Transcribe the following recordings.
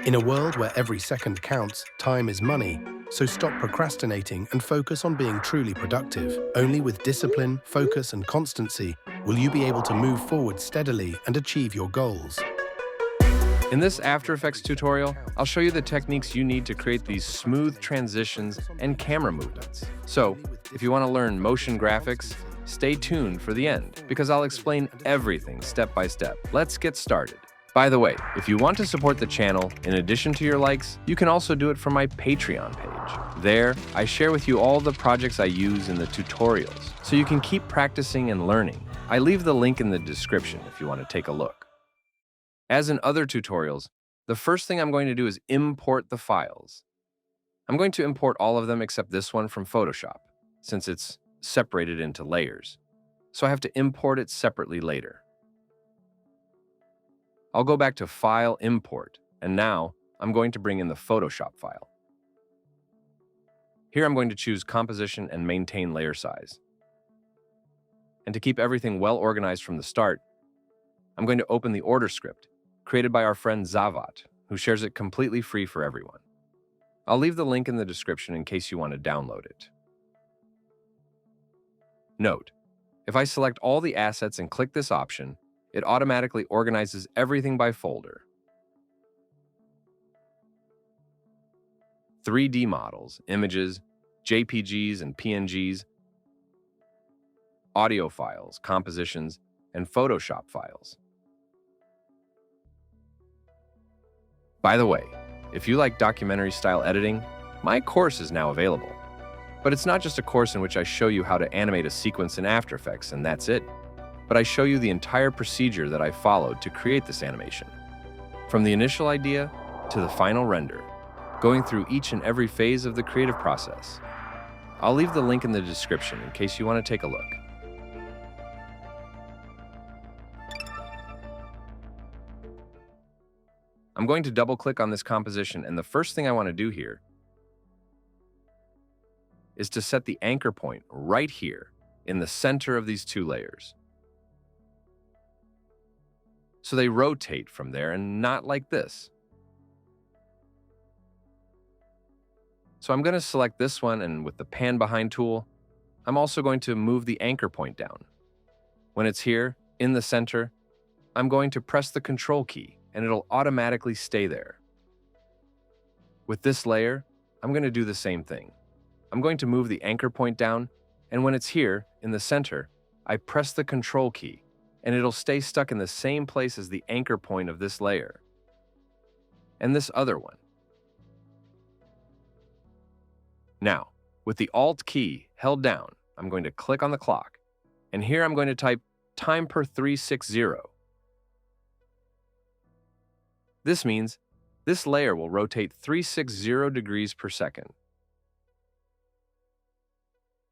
In a world where every second counts, time is money, so stop procrastinating and focus on being truly productive. Only with discipline, focus, and constancy will you be able to move forward steadily and achieve your goals. In this After Effects tutorial, I'll show you the techniques you need to create these smooth transitions and camera movements. So, if you want to learn motion graphics, stay tuned for the end, because I'll explain everything step by step. Let's get started. By the way, if you want to support the channel, in addition to your likes, you can also do it from my Patreon page. There, I share with you all the projects I use in the tutorials, so you can keep practicing and learning. I leave the link in the description if you want to take a look. As in other tutorials, the first thing I'm going to do is import the files. I'm going to import all of them except this one from Photoshop, since it's separated into layers. So I have to import it separately later. I'll go back to File, Import, and now I'm going to bring in the Photoshop file. Here I'm going to choose Composition and Maintain Layer Size. And to keep everything well organized from the start, I'm going to open the order script created by our friend Zavat, who shares it completely free for everyone. I'll leave the link in the description in case you want to download it. Note, if I select all the assets and click this option, it automatically organizes everything by folder. 3D models, images, JPGs and PNGs, audio files, compositions, and Photoshop files. By the way, if you like documentary-style editing, my course is now available. But it's not just a course in which I show you how to animate a sequence in After Effects and that's it. But I show you the entire procedure that I followed to create this animation. From the initial idea to the final render, going through each and every phase of the creative process. I'll leave the link in the description in case you want to take a look. I'm going to double-click on this composition, and the first thing I want to do here is to set the anchor point right here in the center of these two layers. So they rotate from there and not like this. So I'm going to select this one, and with the pan behind tool, I'm also going to move the anchor point down. When it's here, in the center, I'm going to press the Control key, and it'll automatically stay there. With this layer, I'm going to do the same thing. I'm going to move the anchor point down, and when it's here, in the center, I press the Control key, and it'll stay stuck in the same place as the anchor point of this layer. And this other one. Now, with the Alt key held down, I'm going to click on the clock, and here I'm going to type time per 360. This means this layer will rotate 360 degrees per second.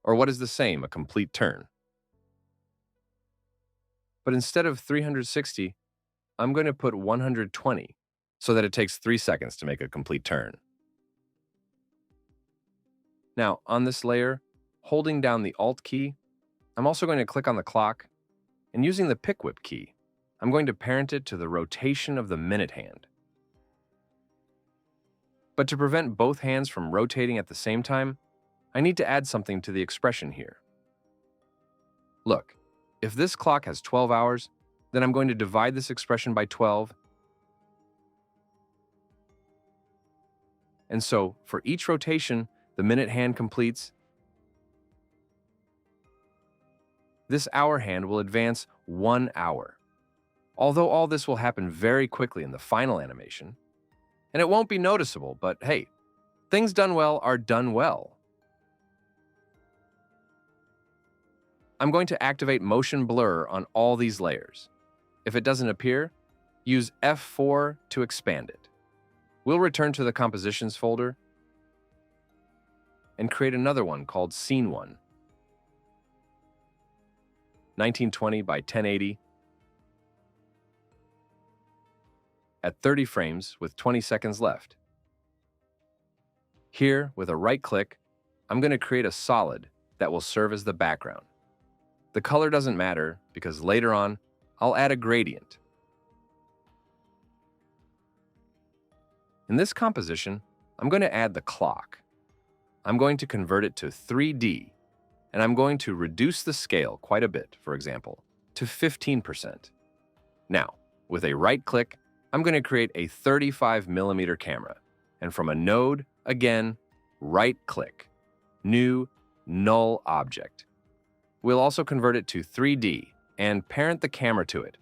Or what is the same, a complete turn. But instead of 360, I'm going to put 120 so that it takes 3 seconds to make a complete turn. Now, on this layer, holding down the Alt key, I'm also going to click on the clock, and using the pick whip key, I'm going to parent it to the rotation of the minute hand. But to prevent both hands from rotating at the same time, I need to add something to the expression here. Look, if this clock has 12 hours, then I'm going to divide this expression by 12. And so, for each rotation the minute hand completes, this hour hand will advance 1 hour. Although all this will happen very quickly in the final animation, and it won't be noticeable, but hey, things done well are done well. I'm going to activate motion blur on all these layers. If it doesn't appear, use F4 to expand it. We'll return to the Compositions folder and create another one called Scene 1. 1920 by 1080 at 30 frames with 20 seconds left. Here, with a right click, I'm going to create a solid that will serve as the background. The color doesn't matter because later on, I'll add a gradient. In this composition, I'm going to add the clock. I'm going to convert it to 3D, and I'm going to reduce the scale quite a bit, for example, to 15%. Now, with a right click, I'm going to create a 35mm camera, and from a node, again, right click, new, null object. We'll also convert it to 3D and parent the camera to it.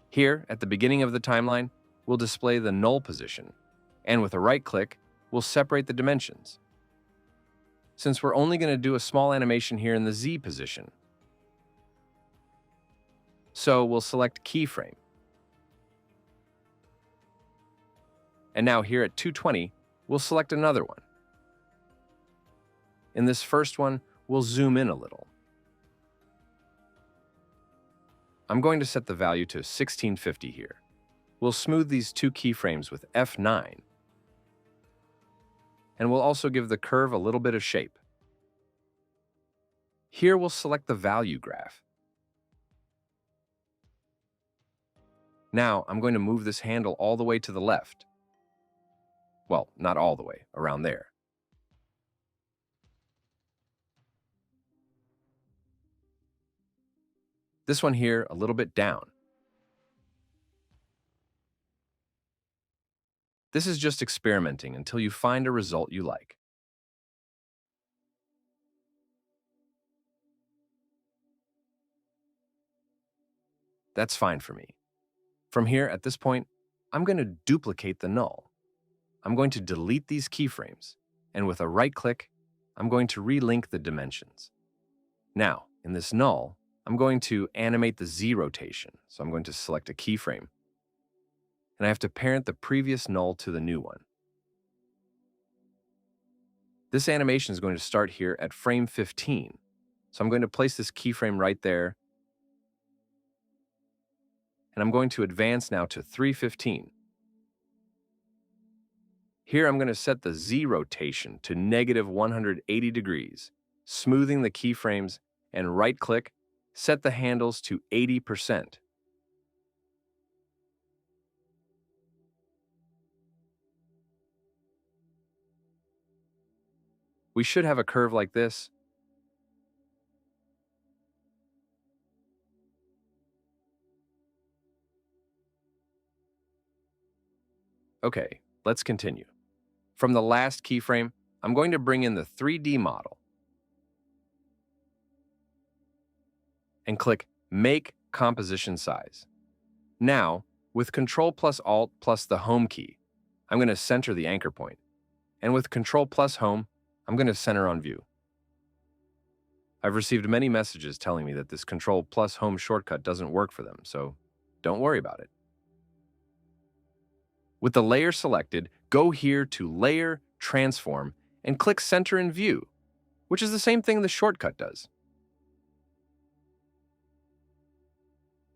Here, at the beginning of the timeline, we'll display the null position, and with a right click, we'll separate the dimensions. Since we're only going to do a small animation here in the Z position, so we'll select keyframe. And now here at 220, we'll select another one. In this first one, we'll zoom in a little. I'm going to set the value to 1650 here. We'll smooth these two keyframes with F9. And we'll also give the curve a little bit of shape. Here we'll select the value graph. Now I'm going to move this handle all the way to the left. Well, not all the way, around there. This one here a little bit down. This is just experimenting until you find a result you like. That's fine for me. From here, at this point, I'm going to duplicate the null. I'm going to delete these keyframes, and with a right click, I'm going to relink the dimensions. Now, in this null, I'm going to animate the Z rotation, so I'm going to select a keyframe, and I have to parent the previous null to the new one. This animation is going to start here at frame 15, so I'm going to place this keyframe right there, and I'm going to advance now to 315. Here I'm going to set the Z rotation to -180 degrees, smoothing the keyframes, and right-click, set the handles to 80%. We should have a curve like this. Okay, let's continue. From the last keyframe, I'm going to bring in the 3D model and click Make Composition Size. Now, with Ctrl plus Alt plus the Home key, I'm going to center the anchor point. And with Ctrl plus Home, I'm going to center on view. I've received many messages telling me that this Ctrl plus Home shortcut doesn't work for them, so don't worry about it. With the layer selected, go here to Layer, Transform, and click Center in View, which is the same thing the shortcut does.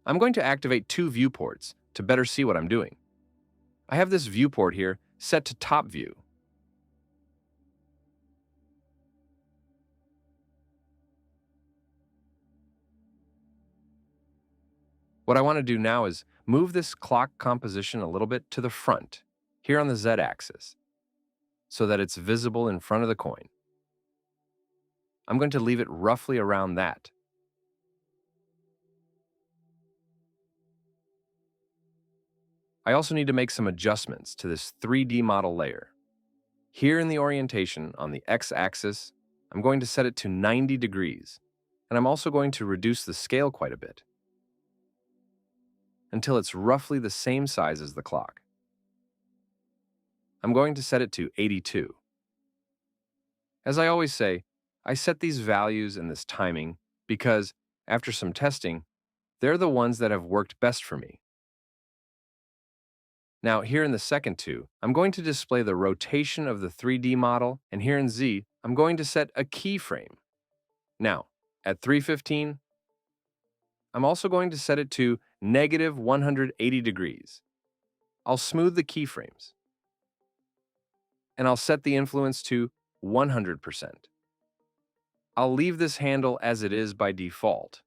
I'm going to activate two viewports to better see what I'm doing. I have this viewport here set to Top View. What I want to do now is move this clock composition a little bit to the front, here on the Z-axis, so that it's visible in front of the coin. I'm going to leave it roughly around that. I also need to make some adjustments to this 3D model layer. Here in the orientation on the X-axis, I'm going to set it to 90 degrees, and I'm also going to reduce the scale quite a bit, until it's roughly the same size as the clock. I'm going to set it to 82. As I always say, I set these values and this timing because, after some testing, they're the ones that have worked best for me. Now, here in the second two, I'm going to display the rotation of the 3D model, and here in Z, I'm going to set a keyframe. Now, at 315, I'm also going to set it to -180 degrees. I'll smooth the keyframes, and I'll set the influence to 100%. I'll leave this handle as it is by default.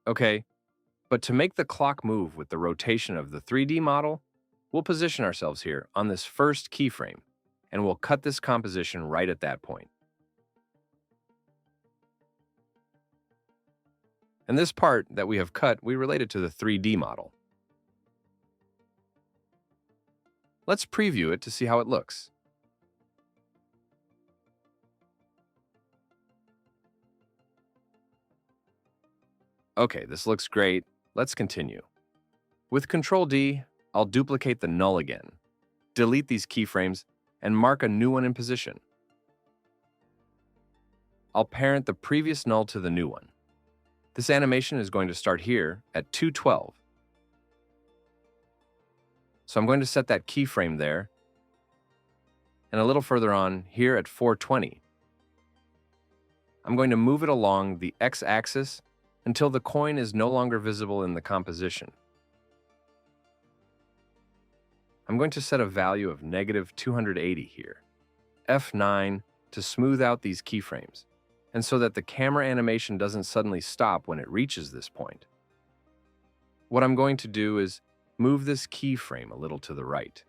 Okay, but to make the clock move with the rotation of the 3D model, we'll position ourselves here on this first keyframe, and we'll cut this composition right at that point. And this part that we have cut, we relate it to the 3D model. Let's preview it to see how it looks. Okay, this looks great. Let's continue. With Control D, I'll duplicate the null again, delete these keyframes, and mark a new one in position. I'll parent the previous null to the new one. This animation is going to start here at 212. So I'm going to set that keyframe there, and a little further on here at 420. I'm going to move it along the x-axis until the coin is no longer visible in the composition. I'm going to set a value of -280 here, F9, to smooth out these keyframes, and so that the camera animation doesn't suddenly stop when it reaches this point. What I'm going to do is move this keyframe a little to the right.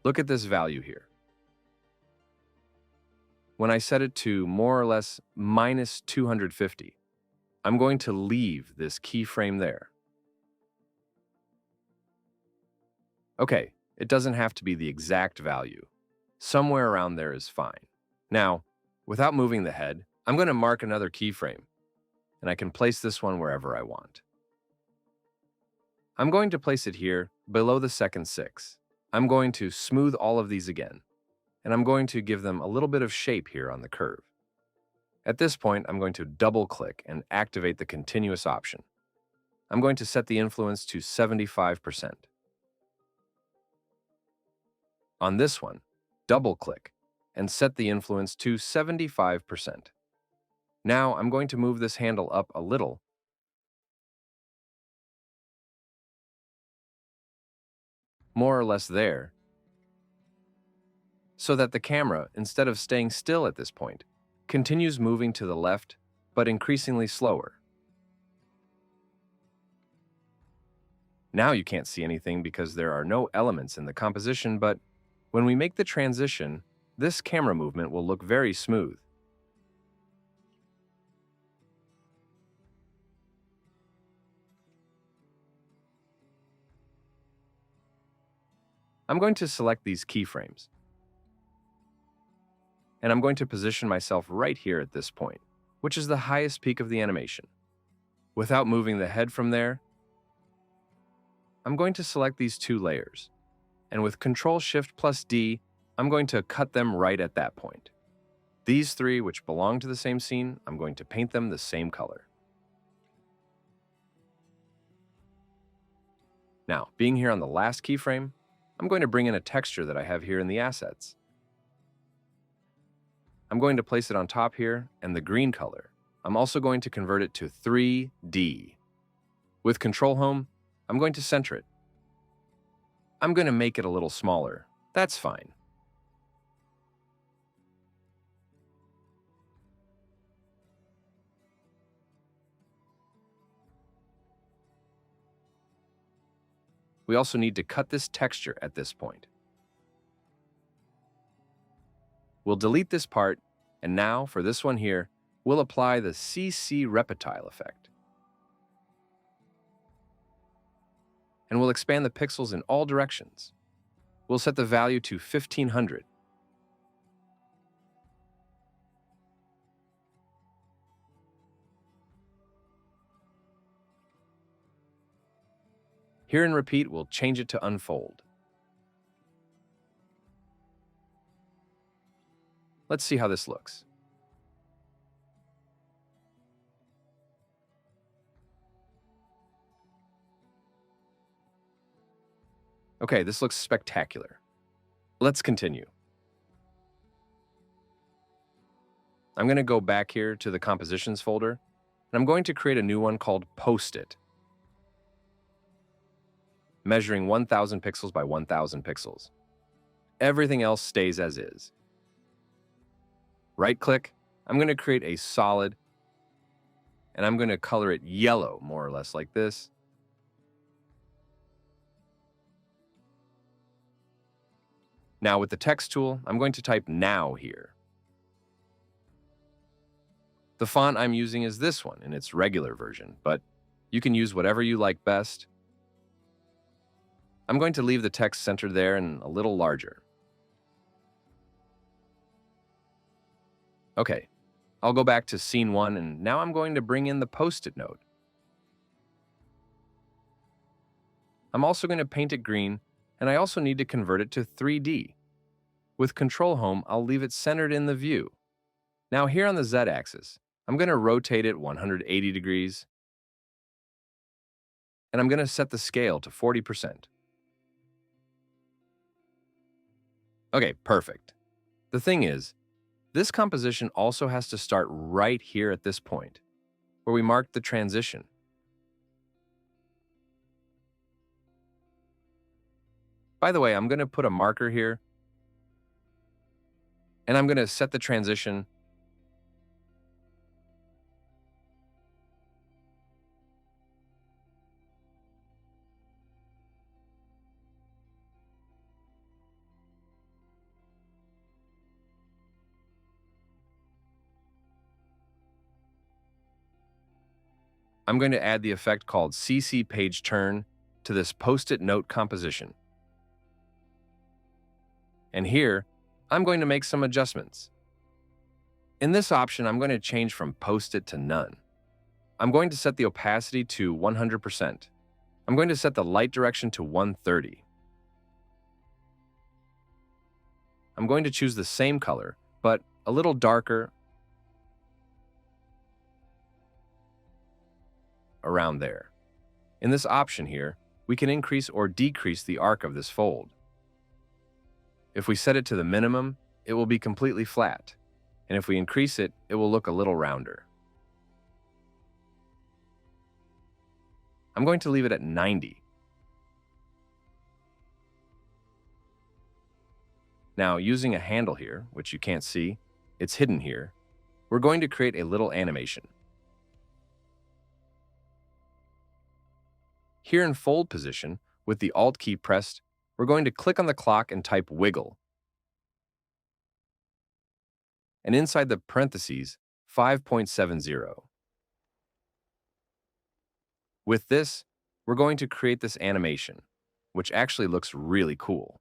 Look at this value here. When I set it to more or less -250, I'm going to leave this keyframe there. Okay, it doesn't have to be the exact value. Somewhere around there is fine. Now, without moving the head, I'm going to mark another keyframe, and I can place this one wherever I want. I'm going to place it here below the second 6. I'm going to smooth all of these again, and I'm going to give them a little bit of shape here on the curve. At this point, I'm going to double-click and activate the continuous option. I'm going to set the influence to 75%. On this one, double-click and set the influence to 75%. Now I'm going to move this handle up a little, more or less there, so that the camera, instead of staying still at this point, continues moving to the left, but increasingly slower. Now you can't see anything because there are no elements in the composition, but when we make the transition, this camera movement will look very smooth. I'm going to select these keyframes, and I'm going to position myself right here at this point, which is the highest peak of the animation. Without moving the head from there, I'm going to select these two layers, and with Ctrl-Shift+D, I'm going to cut them right at that point. These three, which belong to the same scene, I'm going to paint them the same color. Now, being here on the last keyframe, I'm going to bring in a texture that I have here in the assets. I'm going to place it on top here, and the green color, I'm also going to convert it to 3D. With Control-Home, I'm going to center it. I'm going to make it a little smaller. That's fine. We also need to cut this texture at this point. We'll delete this part, and now, for this one here, we'll apply the CC Reptile effect. And we'll expand the pixels in all directions. We'll set the value to 1500. Here in Repeat, we'll change it to Unfold. Let's see how this looks. Okay, this looks spectacular. Let's continue. I'm going to go back here to the Compositions folder, and I'm going to create a new one called Post-it, measuring 1000 pixels by 1000 pixels. Everything else stays as is. Right-click, I'm going to create a solid and I'm going to color it yellow, more or less like this. Now with the text tool, I'm going to type now here. The font I'm using is this one in its regular version, but you can use whatever you like best. I'm going to leave the text centered there and a little larger. Okay, I'll go back to scene 1, and now I'm going to bring in the post-it note. I'm also going to paint it green, and I also need to convert it to 3D. With Control Home, I'll leave it centered in the view. Now here on the Z-axis, I'm going to rotate it 180 degrees, and I'm going to set the scale to 40%. Okay, perfect. The thing is, this composition also has to start right here at this point, where we marked the transition. By the way, I'm going to put a marker here, and I'm going to set the transition . I'm going to add the effect called CC Page Turn to this post-it note composition. And here, I'm going to make some adjustments. In this option, I'm going to change from post-it to none. I'm going to set the opacity to 100%. I'm going to set the light direction to 130. I'm going to choose the same color, but a little darker around there. In this option here, we can increase or decrease the arc of this fold. If we set it to the minimum, it will be completely flat, and if we increase it, it will look a little rounder. I'm going to leave it at 90. Now, using a handle here, which you can't see, it's hidden here, we're going to create a little animation. Here in fold position, with the Alt key pressed, we're going to click on the clock and type wiggle. And inside the parentheses, 5.70. With this, we're going to create this animation, which actually looks really cool.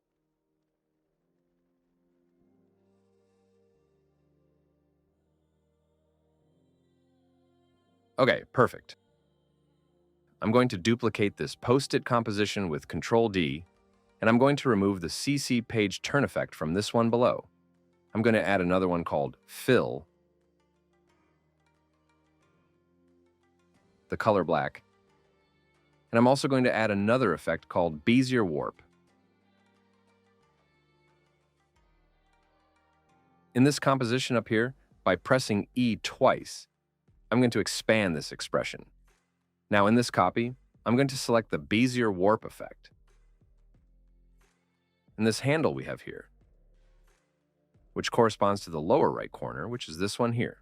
Okay, perfect. I'm going to duplicate this post-it composition with Control D, and I'm going to remove the CC Page Turn effect from this one below. I'm going to add another one called Fill, the color black, and I'm also going to add another effect called Bezier Warp. In this composition up here, by pressing E twice, I'm going to expand this expression. Now in this copy, I'm going to select the Bezier Warp effect. And this handle we have here, which corresponds to the lower right corner, which is this one here.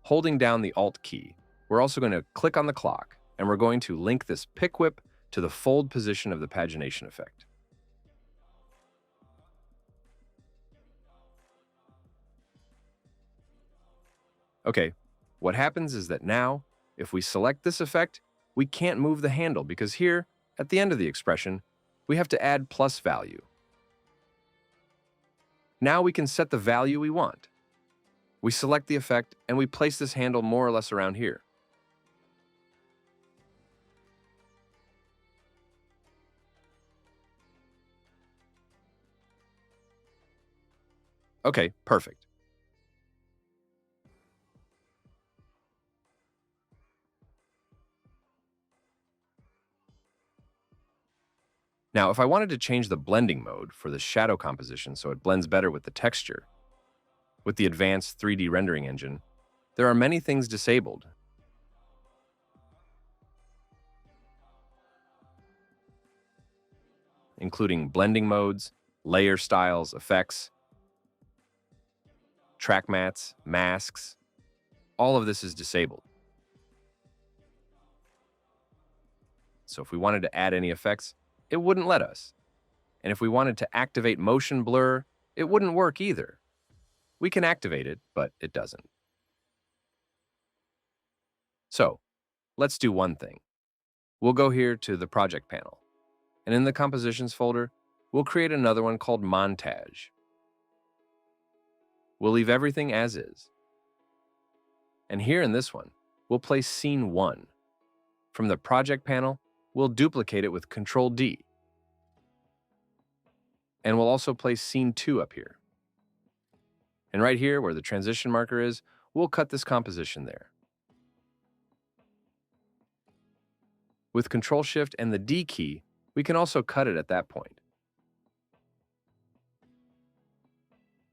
Holding down the Alt key, we're also going to click on the clock, and we're going to link this pick whip to the fold position of the pagination effect. Okay, what happens is that now, if we select this effect, we can't move the handle because here, at the end of the expression, we have to add plus value. Now we can set the value we want. We select the effect and we place this handle more or less around here. Okay, perfect. Now, if I wanted to change the blending mode for the shadow composition so it blends better with the texture, with the advanced 3D rendering engine, there are many things disabled. Including blending modes, layer styles, effects. track mats, masks, all of this is disabled. So if we wanted to add any effects, it wouldn't let us. And if we wanted to activate motion blur, it wouldn't work either. We can activate it, but it doesn't. So let's do one thing. We'll go here to the project panel, and in the compositions folder, we'll create another one called montage. We'll leave everything as is. And here in this one, we'll place scene 1. From the project panel, we'll duplicate it with Control D. And we'll also place scene 2 up here. And right here, where the transition marker is, we'll cut this composition there. With Control-Shift and the D key, we can also cut it at that point.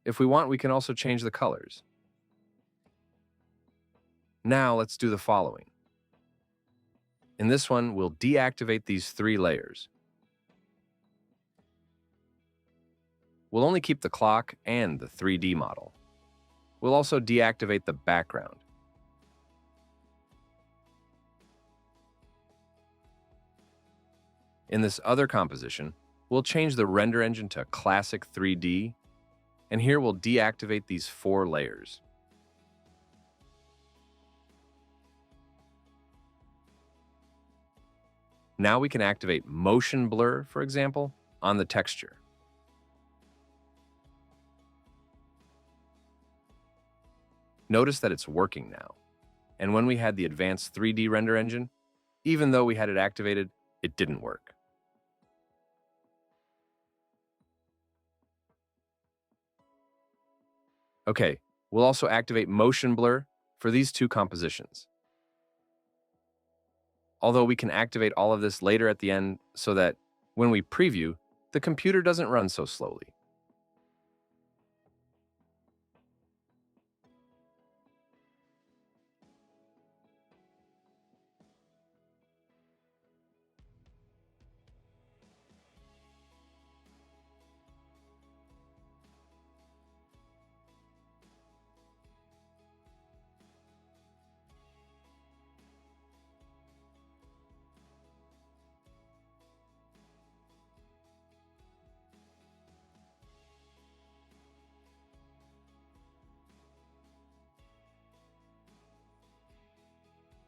If we want, we can also change the colors. Now let's do the following. In this one, we'll deactivate these 3 layers. We'll only keep the clock and the 3D model. We'll also deactivate the background. In this other composition, we'll change the render engine to Classic 3D, and here we'll deactivate these 4 layers. Now we can activate motion blur, for example, on the texture. Notice that it's working now. And when we had the advanced 3D render engine, even though we had it activated, it didn't work. Okay, we'll also activate motion blur for these 2 compositions. Although we can activate all of this later at the end so that when we preview, the computer doesn't run so slowly.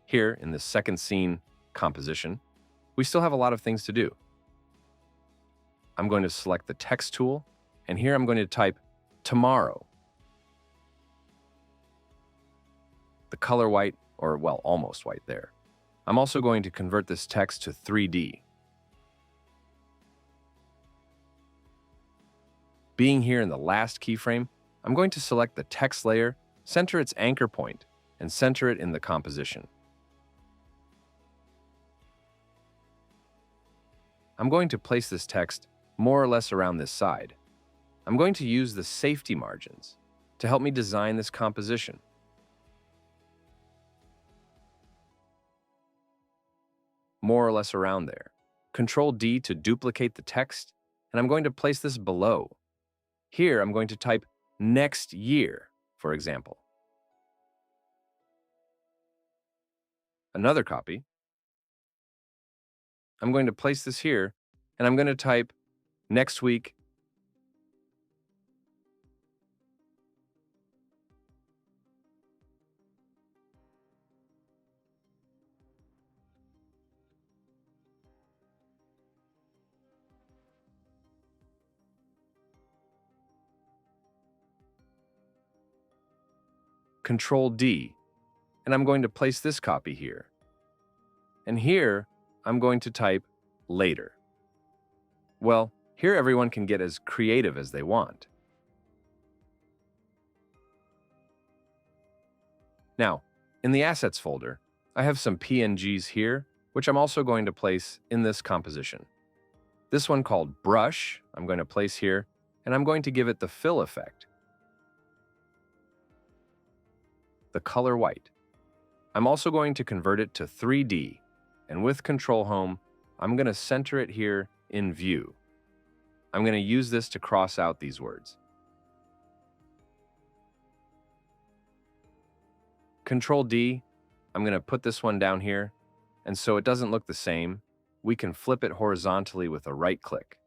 Here, in the second scene composition, we still have a lot of things to do. I'm going to select the text tool, and here I'm going to type tomorrow. The color white, or well, almost white there. I'm also going to convert this text to 3D. Being here in the last keyframe, I'm going to select the text layer, center its anchor point, and center it in the composition. I'm going to place this text more or less around this side. I'm going to use the safety margins to help me design this composition. More or less around there. Control D to duplicate the text, and I'm going to place this below. Here, I'm going to type next year, for example. Another copy. I'm going to place this here, and I'm going to type next week. Control D, and I'm going to place this copy here. And here, I'm going to type later. Well, here everyone can get as creative as they want. Now, in the Assets folder, I have some PNGs here, which I'm also going to place in this composition. This one called Brush, I'm going to place here, and I'm going to give it the fill effect. The color white. I'm also going to convert it to 3D, and with Control Home, I'm going to center it here in View. I'm going to use this to cross out these words. Control D, I'm going to put this one down here, and so it doesn't look the same, we can flip it horizontally with a right click.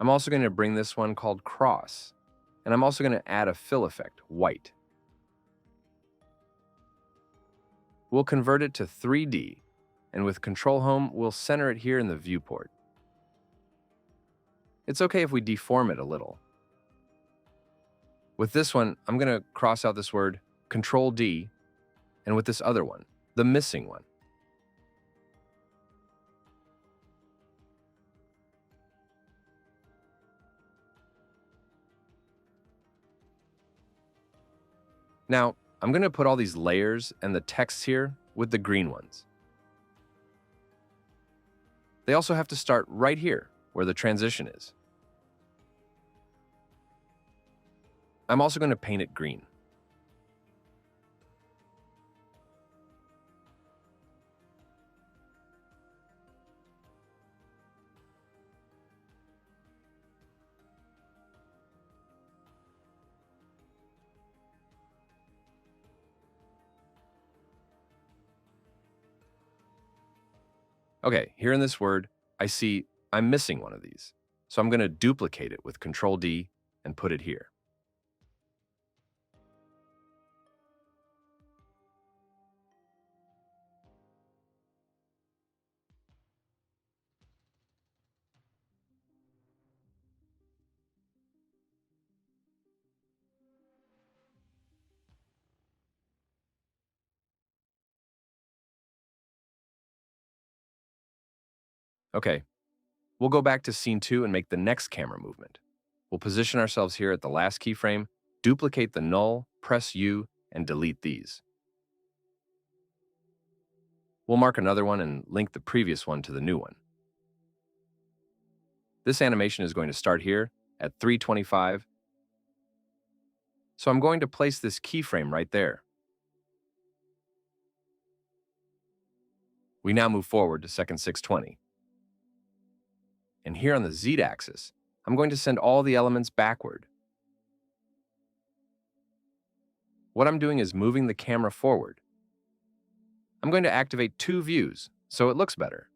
I'm also going to bring this one called cross, and I'm also going to add a fill effect, white. We'll convert it to 3D, and with Control Home, we'll center it here in the viewport. It's okay if we deform it a little. With this one, I'm going to cross out this word, Control D, and with this other one, the missing one. Now, I'm going to put all these layers and the texts here with the green ones. They also have to start right here, where the transition is. I'm also going to paint it green. Okay, here in this word, I see I'm missing one of these. So I'm going to duplicate it with Control D and put it here. Okay, we'll go back to scene 2 and make the next camera movement. We'll position ourselves here at the last keyframe, duplicate the null, press U, and delete these. We'll mark another one and link the previous one to the new one. This animation is going to start here at 325. So I'm going to place this keyframe right there. We now move forward to second 620. And here on the Z-axis, I'm going to send all the elements backward. What I'm doing is moving the camera forward. I'm going to activate 2 views, so it looks better.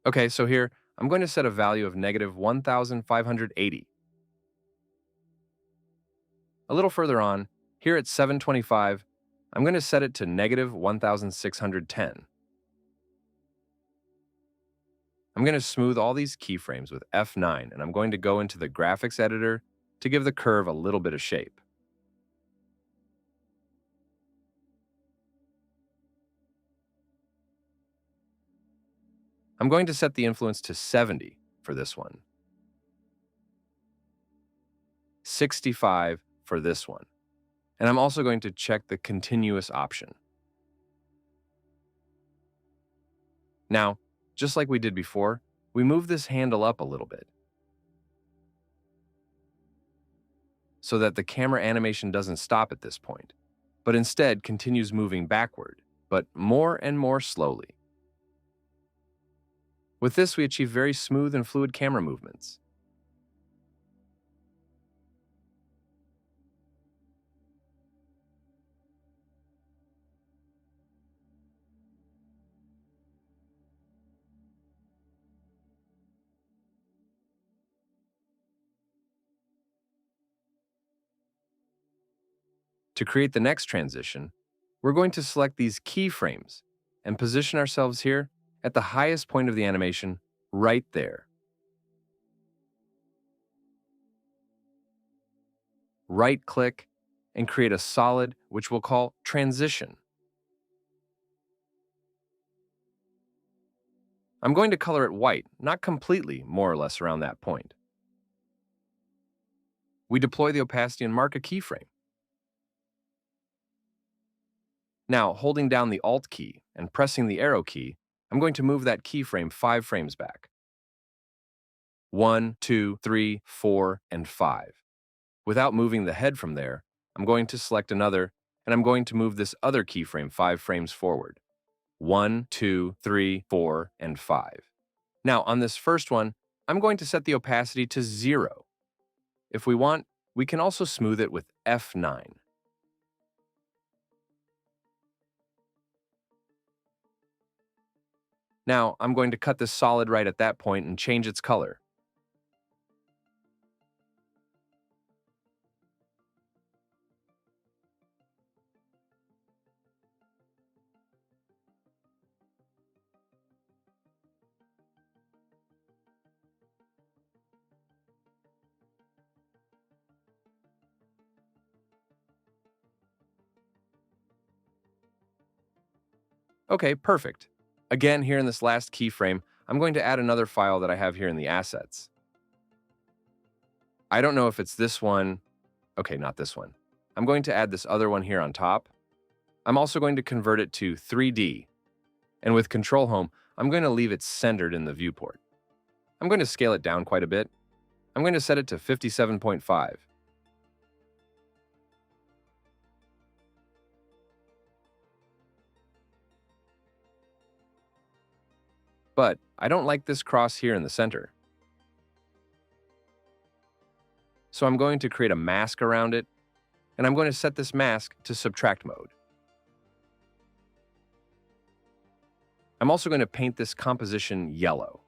Okay, so here, I'm going to set a value of negative 1,580. A little further on, here at 725, I'm going to set it to negative 1,610. I'm going to smooth all these keyframes with F9, and I'm going to go into the graphics editor to give the curve a little bit of shape. I'm going to set the influence to 70 for this one, 65 for this one, and I'm also going to check the continuous option. Now, just like we did before, we move this handle up a little bit so that the camera animation doesn't stop at this point, but instead continues moving backward, but more and more slowly. With this, we achieve very smooth and fluid camera movements. To create the next transition, we're going to select these keyframes and position ourselves here at the highest point of the animation, right there. Right-click and create a solid, which we'll call transition. I'm going to color it white, not completely, more or less around that point. We deploy the opacity and mark a keyframe. Now, holding down the Alt key and pressing the arrow key, I'm going to move that keyframe 5 frames back. 1, 2, 3, 4, and 5. Without moving the head from there, I'm going to select another, and I'm going to move this other keyframe 5 frames forward. 1, 2, 3, 4, and 5. Now, on this first one, I'm going to set the opacity to 0. If we want, we can also smooth it with F9. Now, I'm going to cut this solid right at that point and change its color. Okay, perfect. Again, here in this last keyframe, I'm going to add another file that I have here in the assets. I don't know if it's this one. Okay, not this one. I'm going to add this other one here on top. I'm also going to convert it to 3D. And with Control Home, I'm going to leave it centered in the viewport. I'm going to scale it down quite a bit. I'm going to set it to 57.5. But I don't like this cross here in the center. So I'm going to create a mask around it, and I'm going to set this mask to subtract mode. I'm also going to paint this composition yellow.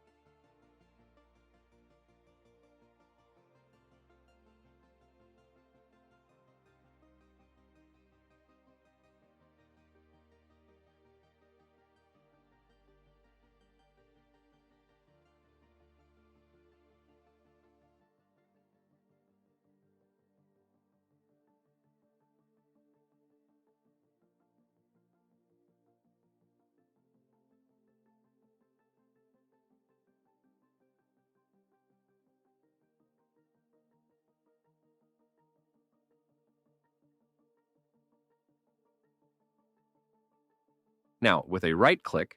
Now, with a right click,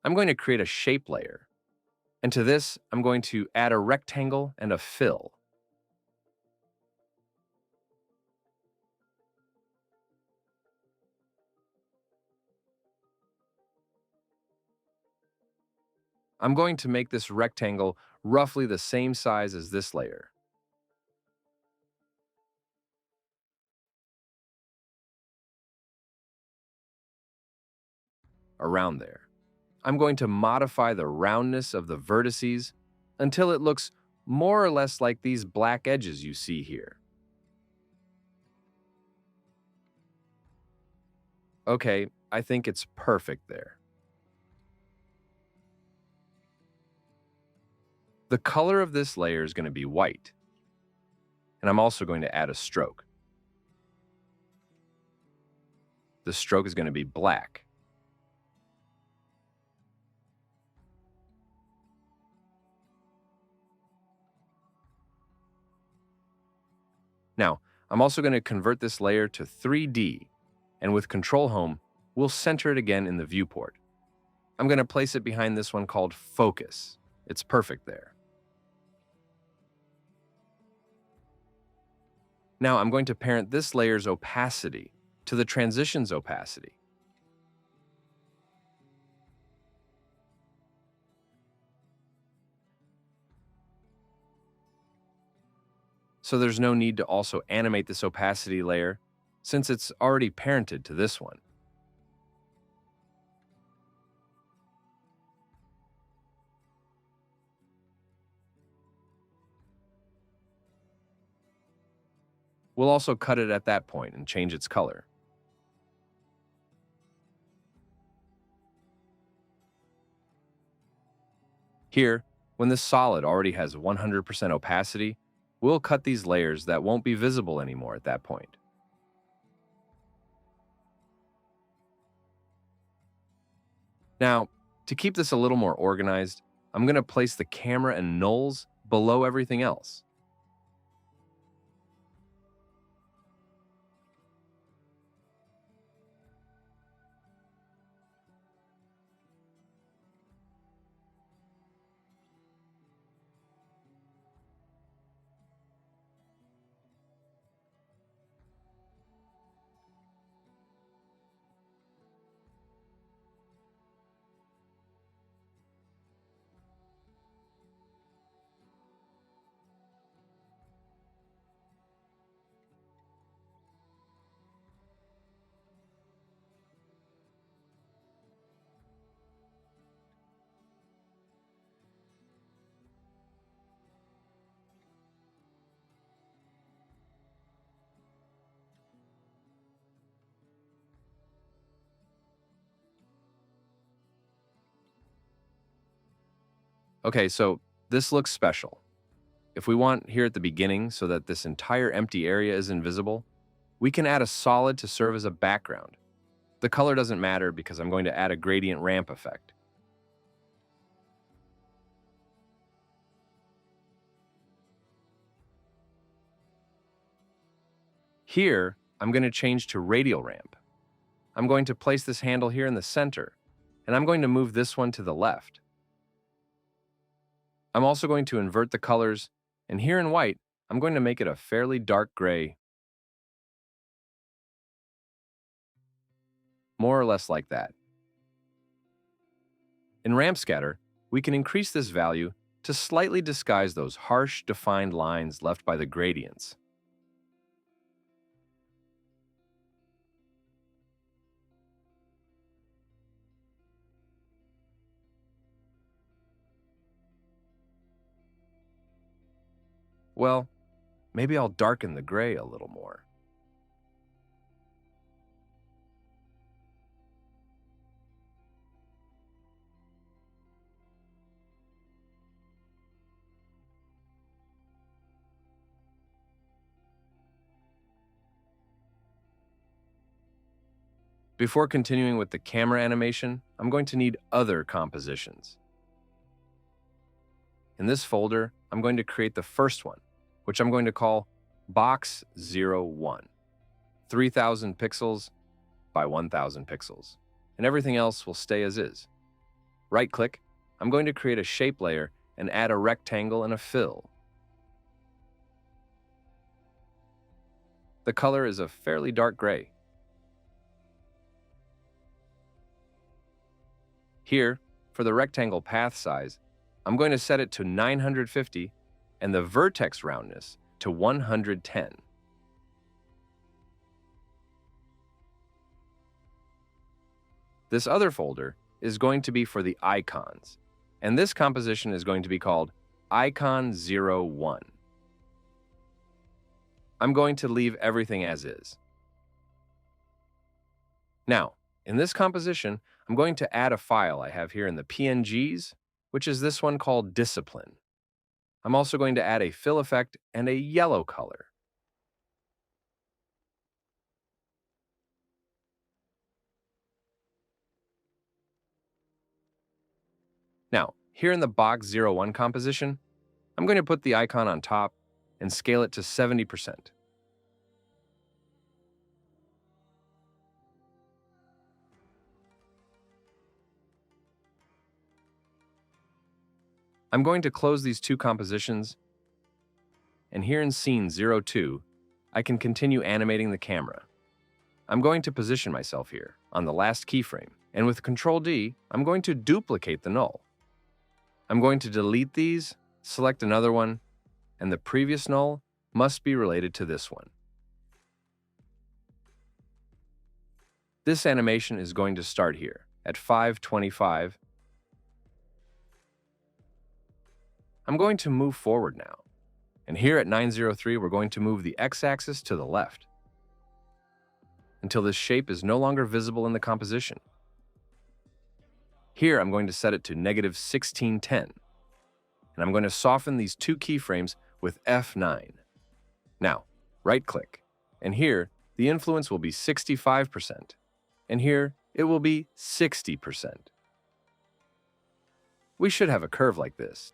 I'm going to create a shape layer. And to this, I'm going to add a rectangle and a fill. I'm going to make this rectangle roughly the same size as this layer. Around there. I'm going to modify the roundness of the vertices until it looks more or less like these black edges you see here. Okay, I think it's perfect there. The color of this layer is going to be white, and I'm also going to add a stroke. The stroke is going to be black. Now, I'm also going to convert this layer to 3D, and with Control Home, we'll center it again in the viewport. I'm going to place it behind this one called Focus. It's perfect there. Now I'm going to parent this layer's opacity to the transition's opacity. So there's no need to also animate this opacity layer since it's already parented to this one. We'll also cut it at that point and change its color. Here, when this solid already has 100% opacity, we'll cut these layers that won't be visible anymore at that point. Now, to keep this a little more organized, I'm going to place the camera and nulls below everything else. Okay, so this looks special. If we want here at the beginning so that this entire empty area is invisible, we can add a solid to serve as a background. The color doesn't matter because I'm going to add a gradient ramp effect. Here, I'm going to change to radial ramp. I'm going to place this handle here in the center, and I'm going to move this one to the left. I'm also going to invert the colors, and here in white, I'm going to make it a fairly dark gray, more or less like that. In ramp scatter, we can increase this value to slightly disguise those harsh, defined lines left by the gradients. Well, maybe I'll darken the gray a little more. Before continuing with the camera animation, I'm going to need other compositions. In this folder, I'm going to create the first one, which I'm going to call Box 01, 3000 pixels by 1000 pixels, and everything else will stay as is. Right-click, I'm going to create a shape layer and add a rectangle and a fill. The color is a fairly dark gray. Here, for the rectangle path size, I'm going to set it to 950 and the vertex roundness to 110. This other folder is going to be for the icons, and this composition is going to be called Icon 01. I'm going to leave everything as is. Now, in this composition, I'm going to add a file I have here in the PNGs, which is this one called Discipline. I'm also going to add a fill effect and a yellow color. Now, here in the Box 01 composition, I'm going to put the icon on top and scale it to 70%. I'm going to close these two compositions, and here in Scene 02, I can continue animating the camera. I'm going to position myself here on the last keyframe, and with Ctrl-D, I'm going to duplicate the null. I'm going to delete these, select another one, and the previous null must be related to this one. This animation is going to start here at 525. I'm going to move forward now, and here at 903, we're going to move the x-axis to the left until this shape is no longer visible in the composition. Here, I'm going to set it to -1610, and I'm going to soften these two keyframes with F9. Now, right-click, and here, the influence will be 65%, and here, it will be 60%. We should have a curve like this.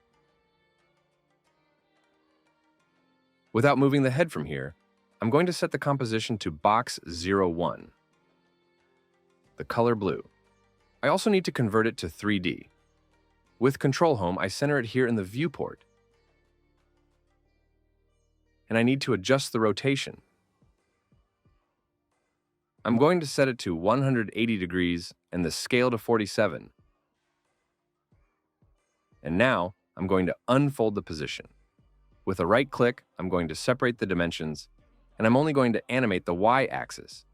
Without moving the head from here, I'm going to set the composition to Box 01, the color blue. I also need to convert it to 3D. With Control-Home, I center it here in the viewport, and I need to adjust the rotation. I'm going to set it to 180 degrees and the scale to 47. And now, I'm going to unfold the position. With a right-click, I'm going to separate the dimensions, and I'm only going to animate the y-axis.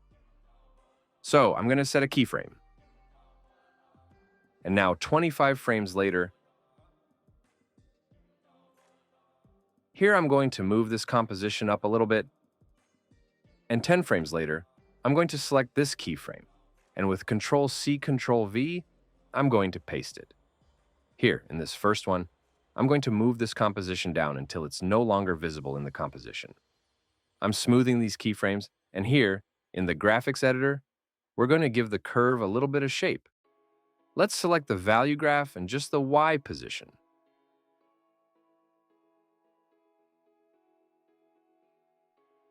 So I'm going to set a keyframe. And now 25 frames later, here I'm going to move this composition up a little bit, and 10 frames later, I'm going to select this keyframe, and with Ctrl-C, Ctrl-V, I'm going to paste it. Here, in this first one, I'm going to move this composition down until it's no longer visible in the composition. I'm smoothing these keyframes, and here, in the graphics editor, we're going to give the curve a little bit of shape. Let's select the value graph and just the Y position.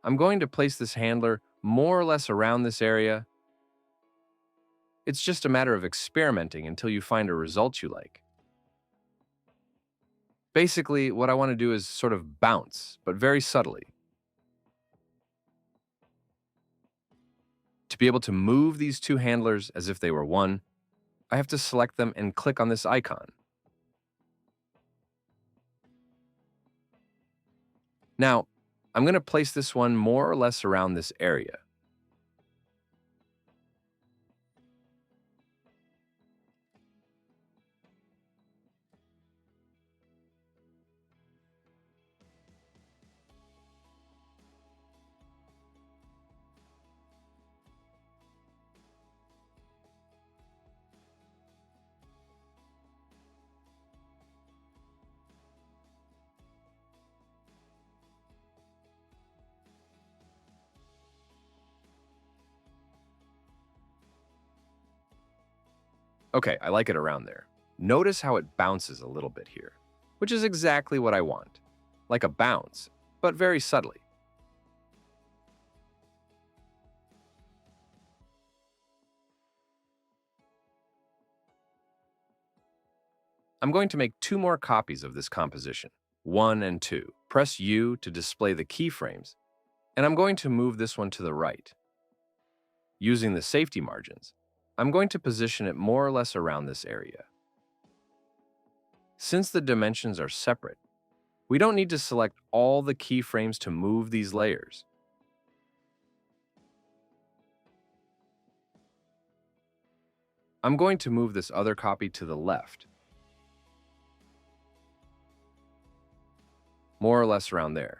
I'm going to place this handler more or less around this area. It's just a matter of experimenting until you find a result you like. Basically, what I want to do is sort of bounce, but very subtly. To be able to move these two handlers as if they were one, I have to select them and click on this icon. Now, I'm going to place this one more or less around this area. Okay, I like it around there. Notice how it bounces a little bit here, which is exactly what I want. Like a bounce, but very subtly. I'm going to make 2 more copies of this composition, 1 and 2. Press U to display the keyframes, and I'm going to move this one to the right. Using the safety margins, I'm going to position it more or less around this area. Since the dimensions are separate, we don't need to select all the keyframes to move these layers. I'm going to move this other copy to the left, more or less around there.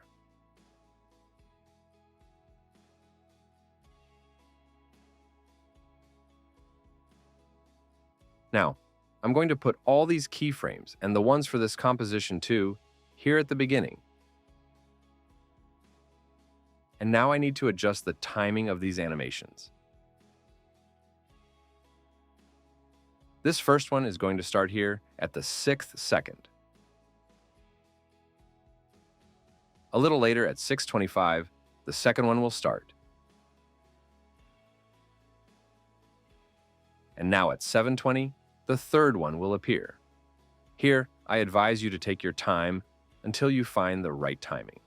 Now, I'm going to put all these keyframes and the ones for this composition too here at the beginning. And now I need to adjust the timing of these animations. This first one is going to start here at the 6th second. A little later at 6:25, the second one will start. And now at 7:20, the third one will appear. Here, I advise you to take your time until you find the right timing.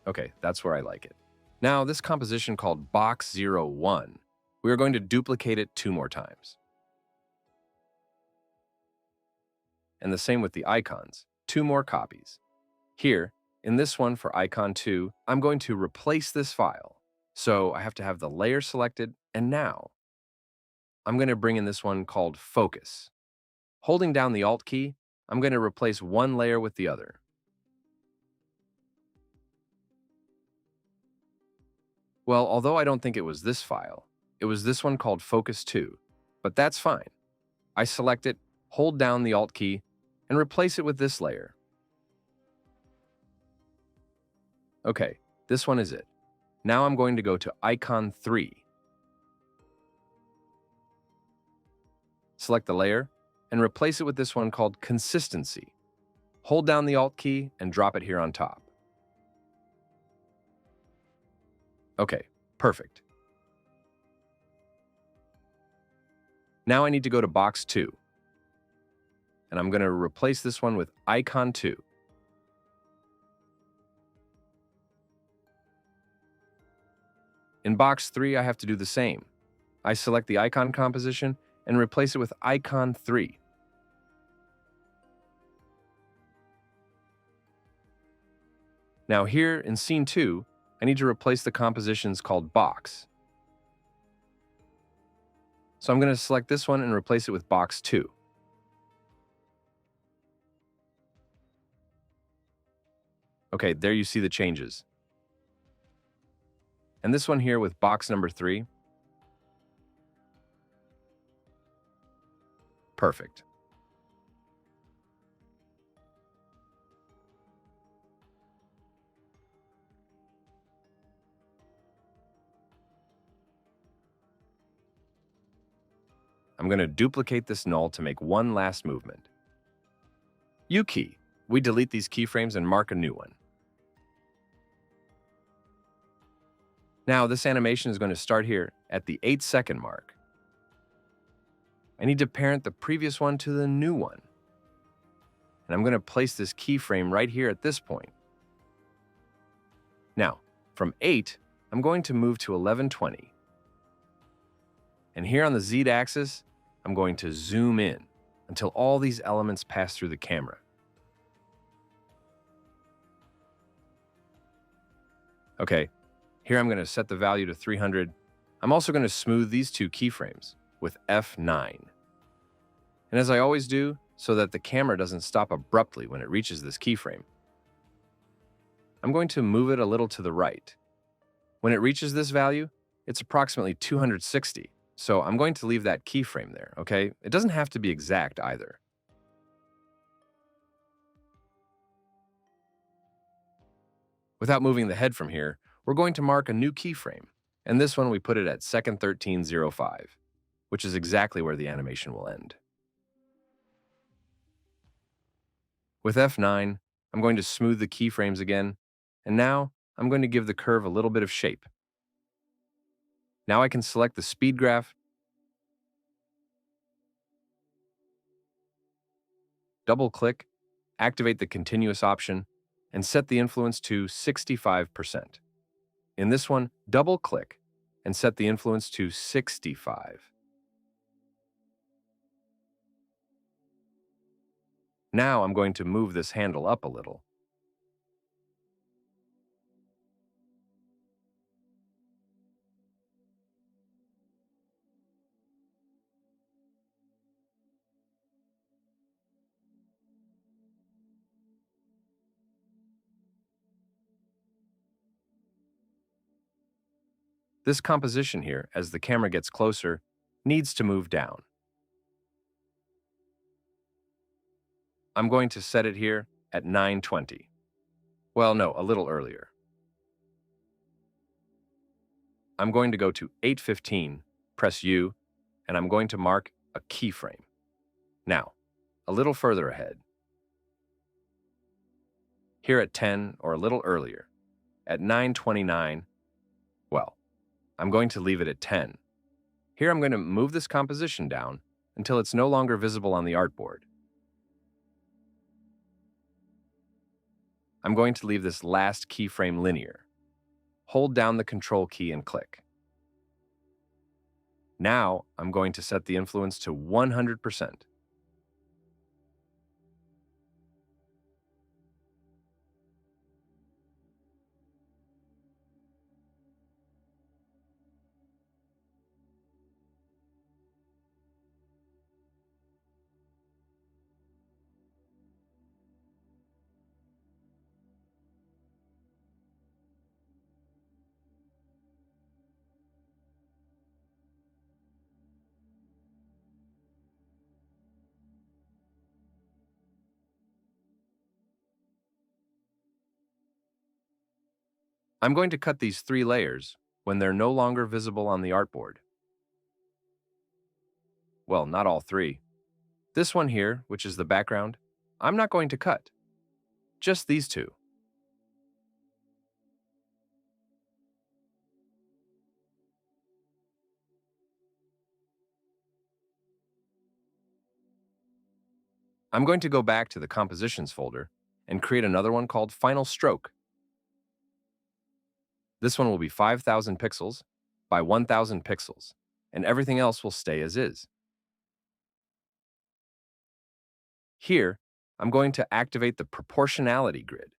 Okay, that's where I like it. Now, this composition called Box 01, we are going to duplicate it 2 more times. And the same with the icons, 2 more copies. Here, in this one for icon 2, I'm going to replace this file. So I have to have the layer selected, and now I'm going to bring in this one called Focus. Holding down the Alt key, I'm going to replace one layer with the other. Well, although I don't think it was this file, it was this one called Focus 2, but that's fine. I select it, hold down the Alt key, and replace it with this layer. Okay, this one is it. Now I'm going to go to icon 3. Select the layer, and replace it with this one called Consistency. Hold down the Alt key and drop it here on top. Okay, perfect. Now I need to go to box 2. And I'm going to replace this one with icon 2. In box 3, I have to do the same. I select the icon composition and replace it with icon 3. Now here in scene 2, I need to replace the compositions called box. So I'm going to select this one and replace it with box 2. Okay, there you see the changes. And this one here with box number 3, perfect. I'm going to duplicate this null to make one last movement. U key. We delete these keyframes and mark a new one. Now this animation is going to start here at the 8-second mark. I need to parent the previous one to the new one. And I'm going to place this keyframe right here at this point. Now, from 8, I'm going to move to 1120. And here on the Z-axis, I'm going to zoom in until all these elements pass through the camera. Okay, here I'm going to set the value to 300. I'm also going to smooth these two keyframes with F9. And as I always do, so that the camera doesn't stop abruptly when it reaches this keyframe, I'm going to move it a little to the right. When it reaches this value, it's approximately 260, so I'm going to leave that keyframe there, okay? It doesn't have to be exact either. Without moving the head from here, we're going to mark a new keyframe, and this one we put it at second 1305, which is exactly where the animation will end. With F9, I'm going to smooth the keyframes again, and now I'm going to give the curve a little bit of shape. Now I can select the speed graph, double-click, activate the continuous option, and set the influence to 65%. In this one, double-click and set the influence to 65. Now I'm going to move this handle up a little. This composition here, as the camera gets closer, needs to move down. I'm going to set it here at 920. Well, no, a little earlier. I'm going to go to 815, press U, and I'm going to mark a keyframe. Now, a little further ahead. Here at 10 or a little earlier. At 929, well, I'm going to leave it at 10. Here I'm going to move this composition down until it's no longer visible on the artboard. I'm going to leave this last keyframe linear. Hold down the Control key and click. Now I'm going to set the influence to 100%. I'm going to cut these 3 layers when they're no longer visible on the artboard. Well, not all 3. This one here, which is the background, I'm not going to cut. Just these 2. I'm going to go back to the Compositions folder and create another one called Final Stroke. This one will be 5,000 pixels by 1,000 pixels, and everything else will stay as is. Here, I'm going to activate the proportionality grid.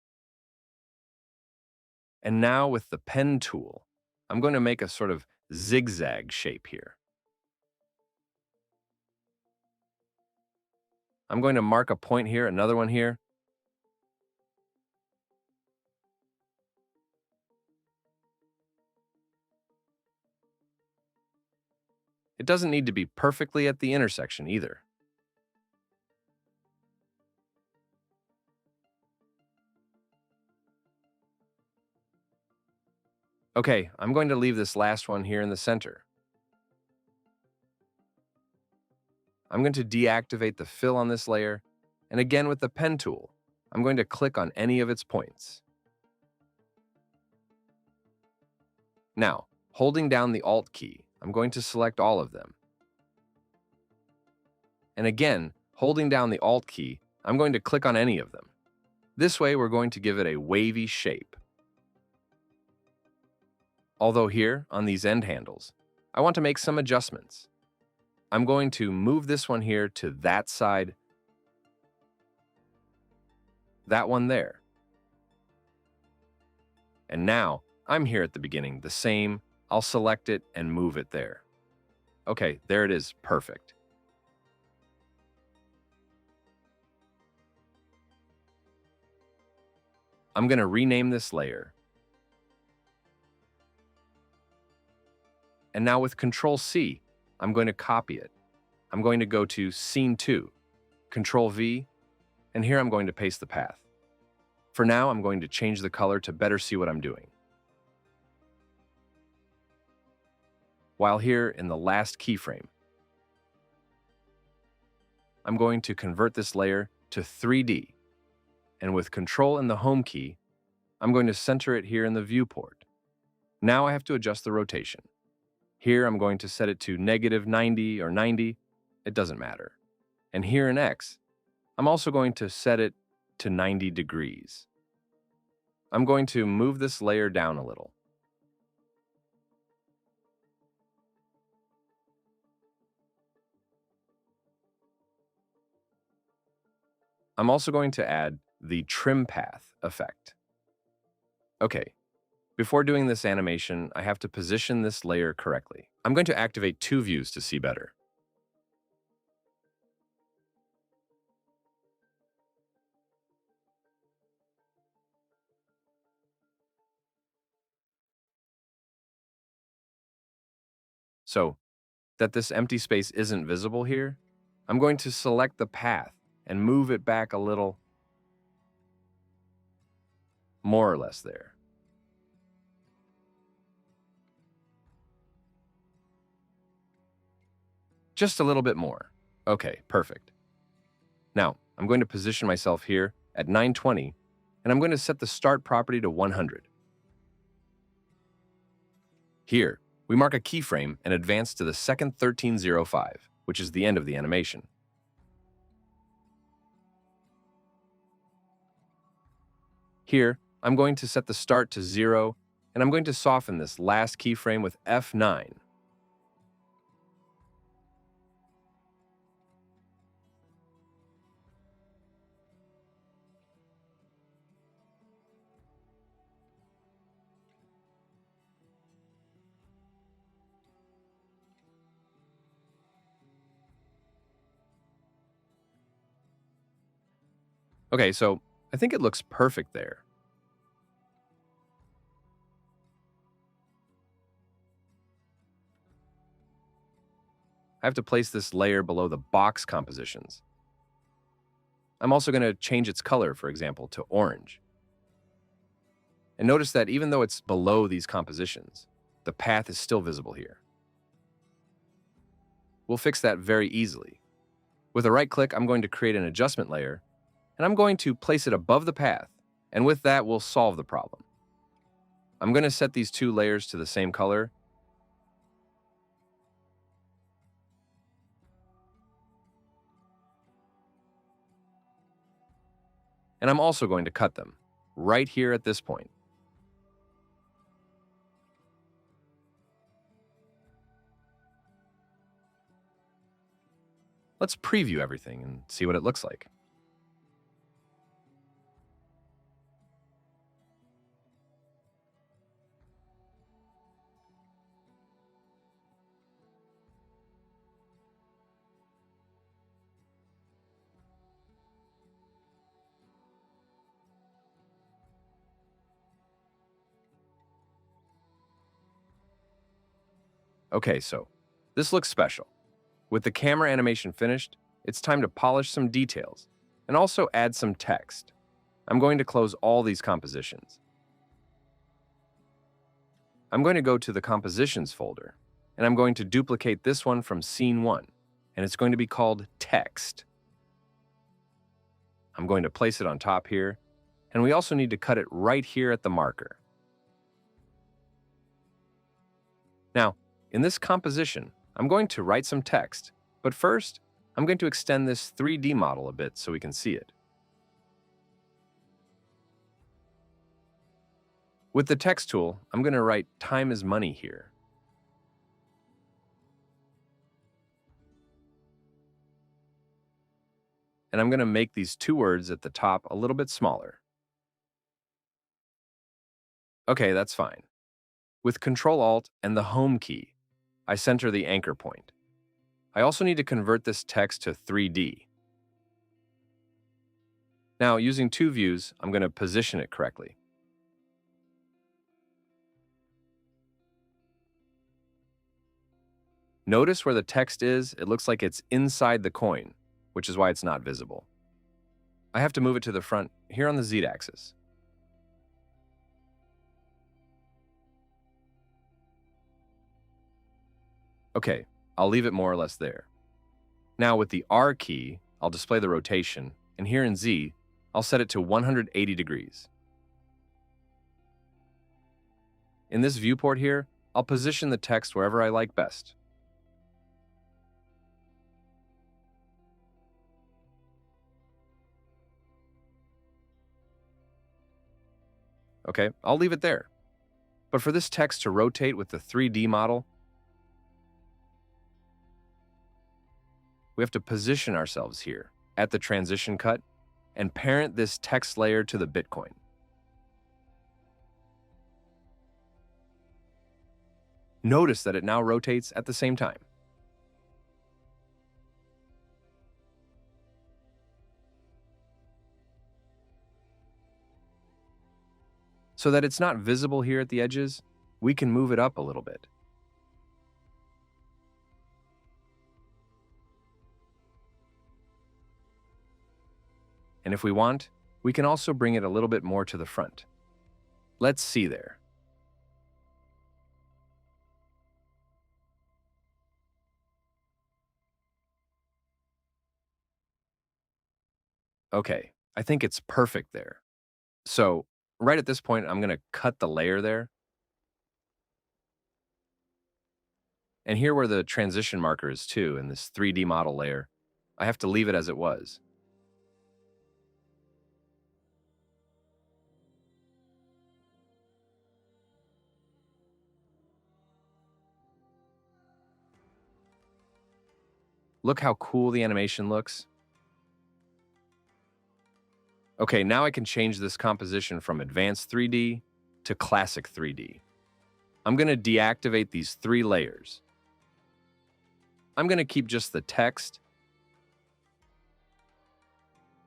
And now with the pen tool, I'm going to make a sort of zigzag shape here. I'm going to mark a point here, another one here. It doesn't need to be perfectly at the intersection either. Okay, I'm going to leave this last one here in the center. I'm going to deactivate the fill on this layer, and again with the pen tool, I'm going to click on any of its points. Now, holding down the Alt key, I'm going to select all of them. And again, holding down the Alt key, I'm going to click on any of them. This way, we're going to give it a wavy shape. Although here, on these end handles, I want to make some adjustments. I'm going to move this one here to that side, that one there. And now, I'm here at the beginning, the same. I'll select it and move it there. Okay, there it is, perfect. I'm going to rename this layer. And now with Control-C, I'm going to copy it. I'm going to go to Scene 2, Control-V, and here I'm going to paste the path. For now, I'm going to change the color to better see what I'm doing. While here in the last keyframe, I'm going to convert this layer to 3D, and with Control and the Home key, I'm going to center it here in the viewport. Now I have to adjust the rotation. Here I'm going to set it to -90 or 90, it doesn't matter. And here in X, I'm also going to set it to 90 degrees. I'm going to move this layer down a little. I'm also going to add the trim path effect. Okay, before doing this animation, I have to position this layer correctly. I'm going to activate two views to see better. So that this empty space isn't visible here, I'm going to select the path and move it back a little, more or less there. Just a little bit more. Okay, perfect. Now, I'm going to position myself here at 920, and I'm going to set the start property to 100. Here, we mark a keyframe and advance to the second 1305, which is the end of the animation. Here, I'm going to set the start to 0, and I'm going to soften this last keyframe with F9. Okay, so I think it looks perfect there. I have to place this layer below the box compositions. I'm also going to change its color, for example, to orange. And notice that even though it's below these compositions, the path is still visible here. We'll fix that very easily. With a right click, I'm going to create an adjustment layer, and I'm going to place it above the path, and with that, we'll solve the problem. I'm going to set these two layers to the same color, and I'm also going to cut them, right here at this point. Let's preview everything and see what it looks like. Okay, so This looks special. With the camera animation finished, it's time to polish some details and also add some text. I'm going to close all these compositions. I'm going to go to the Compositions folder, and I'm going to duplicate this one from Scene 1, and it's going to be called Text. I'm going to place it on top here, and we also need to cut it right here at the marker. Now, in this composition, I'm going to write some text, but first, I'm going to extend this 3D model a bit so we can see it. With the text tool, I'm going to write "time is money" here. And I'm going to make these two words at the top a little bit smaller. Okay, that's fine. With Control-Alt and the Home key, I center the anchor point. I also need to convert this text to 3D. Now, using two views, I'm going to position it correctly. Notice where the text is, it looks like it's inside the coin, which is why it's not visible. I have to move it to the front, here on the Z-axis. Okay, I'll leave it more or less there. Now with the R key, I'll display the rotation, and here in Z, I'll set it to 180 degrees. In this viewport here, I'll position the text wherever I like best. Okay, I'll leave it there. But for this text to rotate with the 3D model, we have to position ourselves here at the transition cut and parent this text layer to the Bitcoin. Notice that it now rotates at the same time. So that it's not visible here at the edges, we can move it up a little bit. And if we want, we can also bring it a little bit more to the front. Let's see there. Okay, I think it's perfect there. So, right at this point, I'm going to cut the layer there. And here where the transition marker is too, in this 3D model layer, I have to leave it as it was. Look how cool the animation looks. Okay, now I can change this composition from Advanced 3D to Classic 3D. I'm going to deactivate these three layers. I'm going to keep just the text,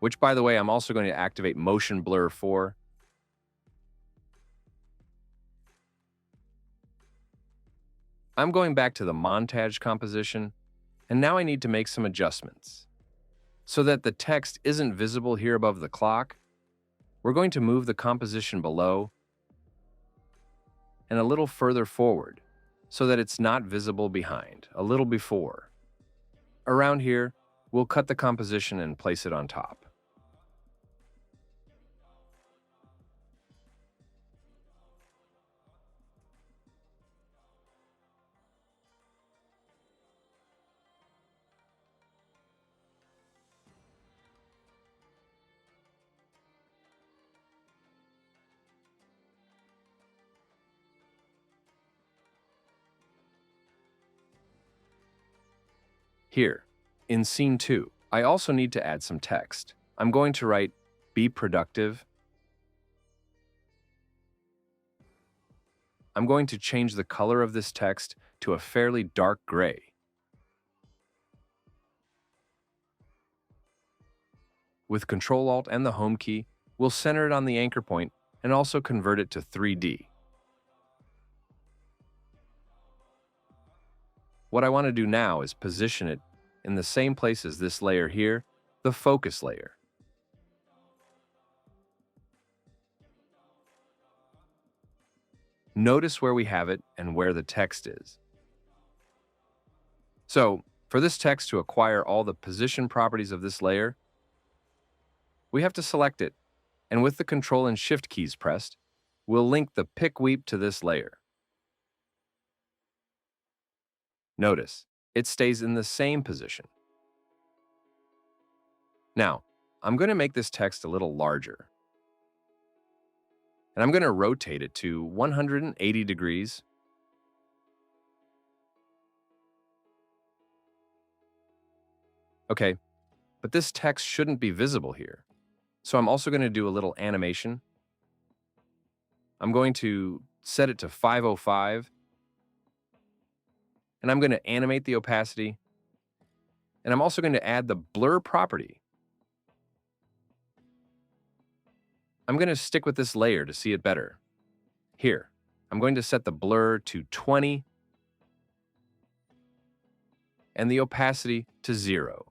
which, by the way, I'm also going to activate Motion Blur for. I'm going back to the montage composition, and now I need to make some adjustments. So that the text isn't visible here above the clock, we're going to move the composition below and a little further forward so that it's not visible behind, a little before. Around here, we'll cut the composition and place it on top. Here, in Scene 2, I also need to add some text. I'm going to write, "Be productive." I'm going to change the color of this text to a fairly dark gray. With Control-Alt and the Home key, we'll center it on the anchor point and also convert it to 3D. What I want to do now is position it in the same place as this layer here, the focus layer. Notice where we have it and where the text is. So, for this text to acquire all the position properties of this layer, we have to select it, and with the Control and Shift keys pressed, we'll link the pick weep to this layer. Notice, it stays in the same position. Now, I'm going to make this text a little larger. And I'm going to rotate it to 180 degrees. Okay, but this text shouldn't be visible here. So I'm also going to do a little animation. I'm going to set it to 505. And I'm going to animate the opacity. And I'm also going to add the blur property. I'm going to stick with this layer to see it better. Here, I'm going to set the blur to 20 and the opacity to 0.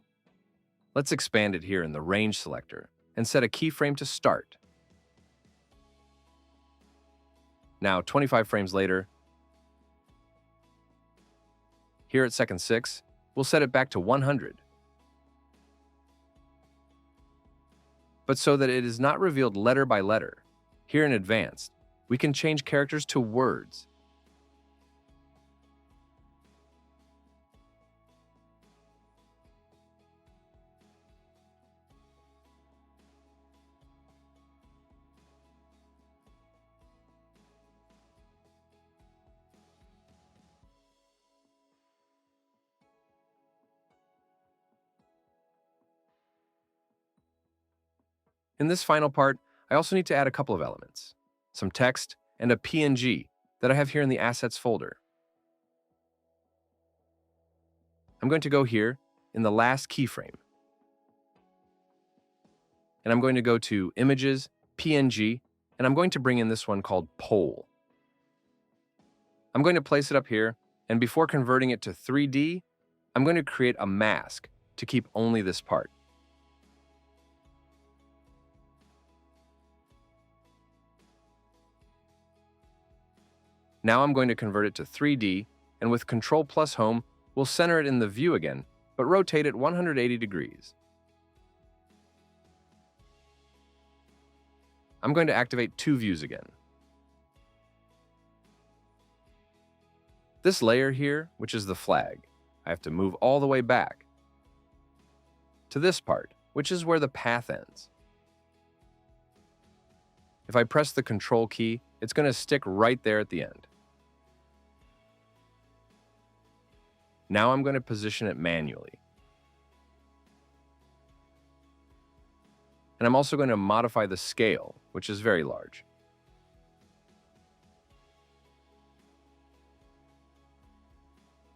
Let's expand it here in the range selector and set a keyframe to start. Now, 25 frames later, here at second 6, we'll set it back to 100. But so that it is not revealed letter by letter, here in Advanced, we can change characters to words. In this final part, I also need to add a couple of elements, some text and a PNG that I have here in the Assets folder. I'm going to go here in the last keyframe. And I'm going to go to Images, PNG, and I'm going to bring in this one called Pole. I'm going to place it up here, and before converting it to 3D, I'm going to create a mask to keep only this part. Now I'm going to convert it to 3D, and with Control plus Home, we'll center it in the view again, but rotate it 180 degrees. I'm going to activate 2 views again. This layer here, which is the flag, I have to move all the way back to this part, which is where the path ends. If I press the Control key, it's going to stick right there at the end. Now I'm going to position it manually. And I'm also going to modify the scale, which is very large.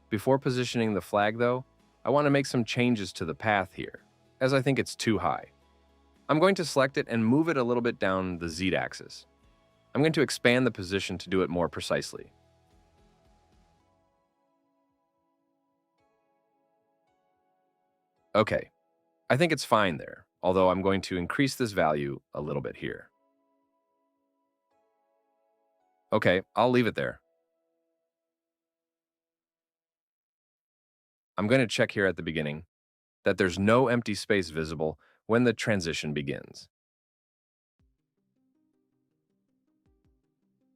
Before positioning the flag, though, I want to make some changes to the path here, as I think it's too high. I'm going to select it and move it a little bit down the Z-axis. I'm going to expand the position to do it more precisely. Okay, I think it's fine there, although I'm going to increase this value a little bit here. Okay, I'll leave it there. I'm going to check here at the beginning that there's no empty space visible when the transition begins.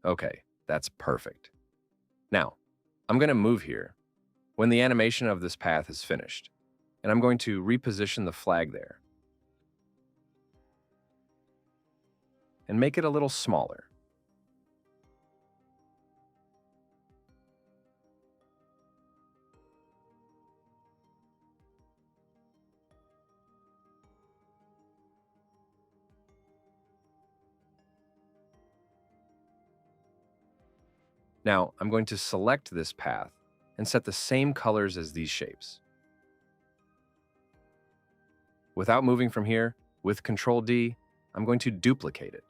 Okay, that's perfect. Now, I'm going to move here when the animation of this path is finished, and I'm going to reposition the flag there and make it a little smaller. Now, I'm going to select this path and set the same colors as these shapes. Without moving from here, with Control D, I'm going to duplicate it.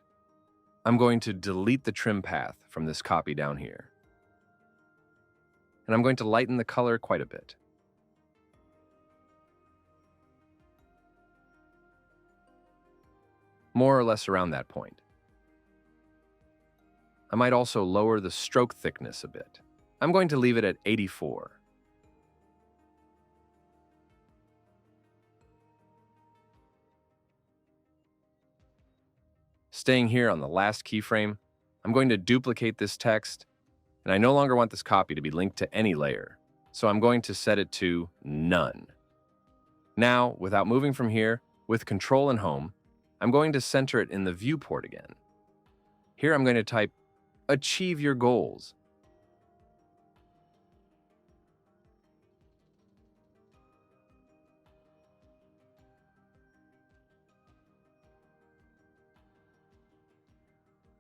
I'm going to delete the trim path from this copy down here. and I'm going to lighten the color quite a bit. More or less around that point. I might also lower the stroke thickness a bit. I'm going to leave it at 84. Staying here on the last keyframe, I'm going to duplicate this text, and I no longer want this copy to be linked to any layer, so I'm going to set it to None. Now, without moving from here, with Control and Home, I'm going to center it in the viewport again. Here I'm going to type, Achieve your goals.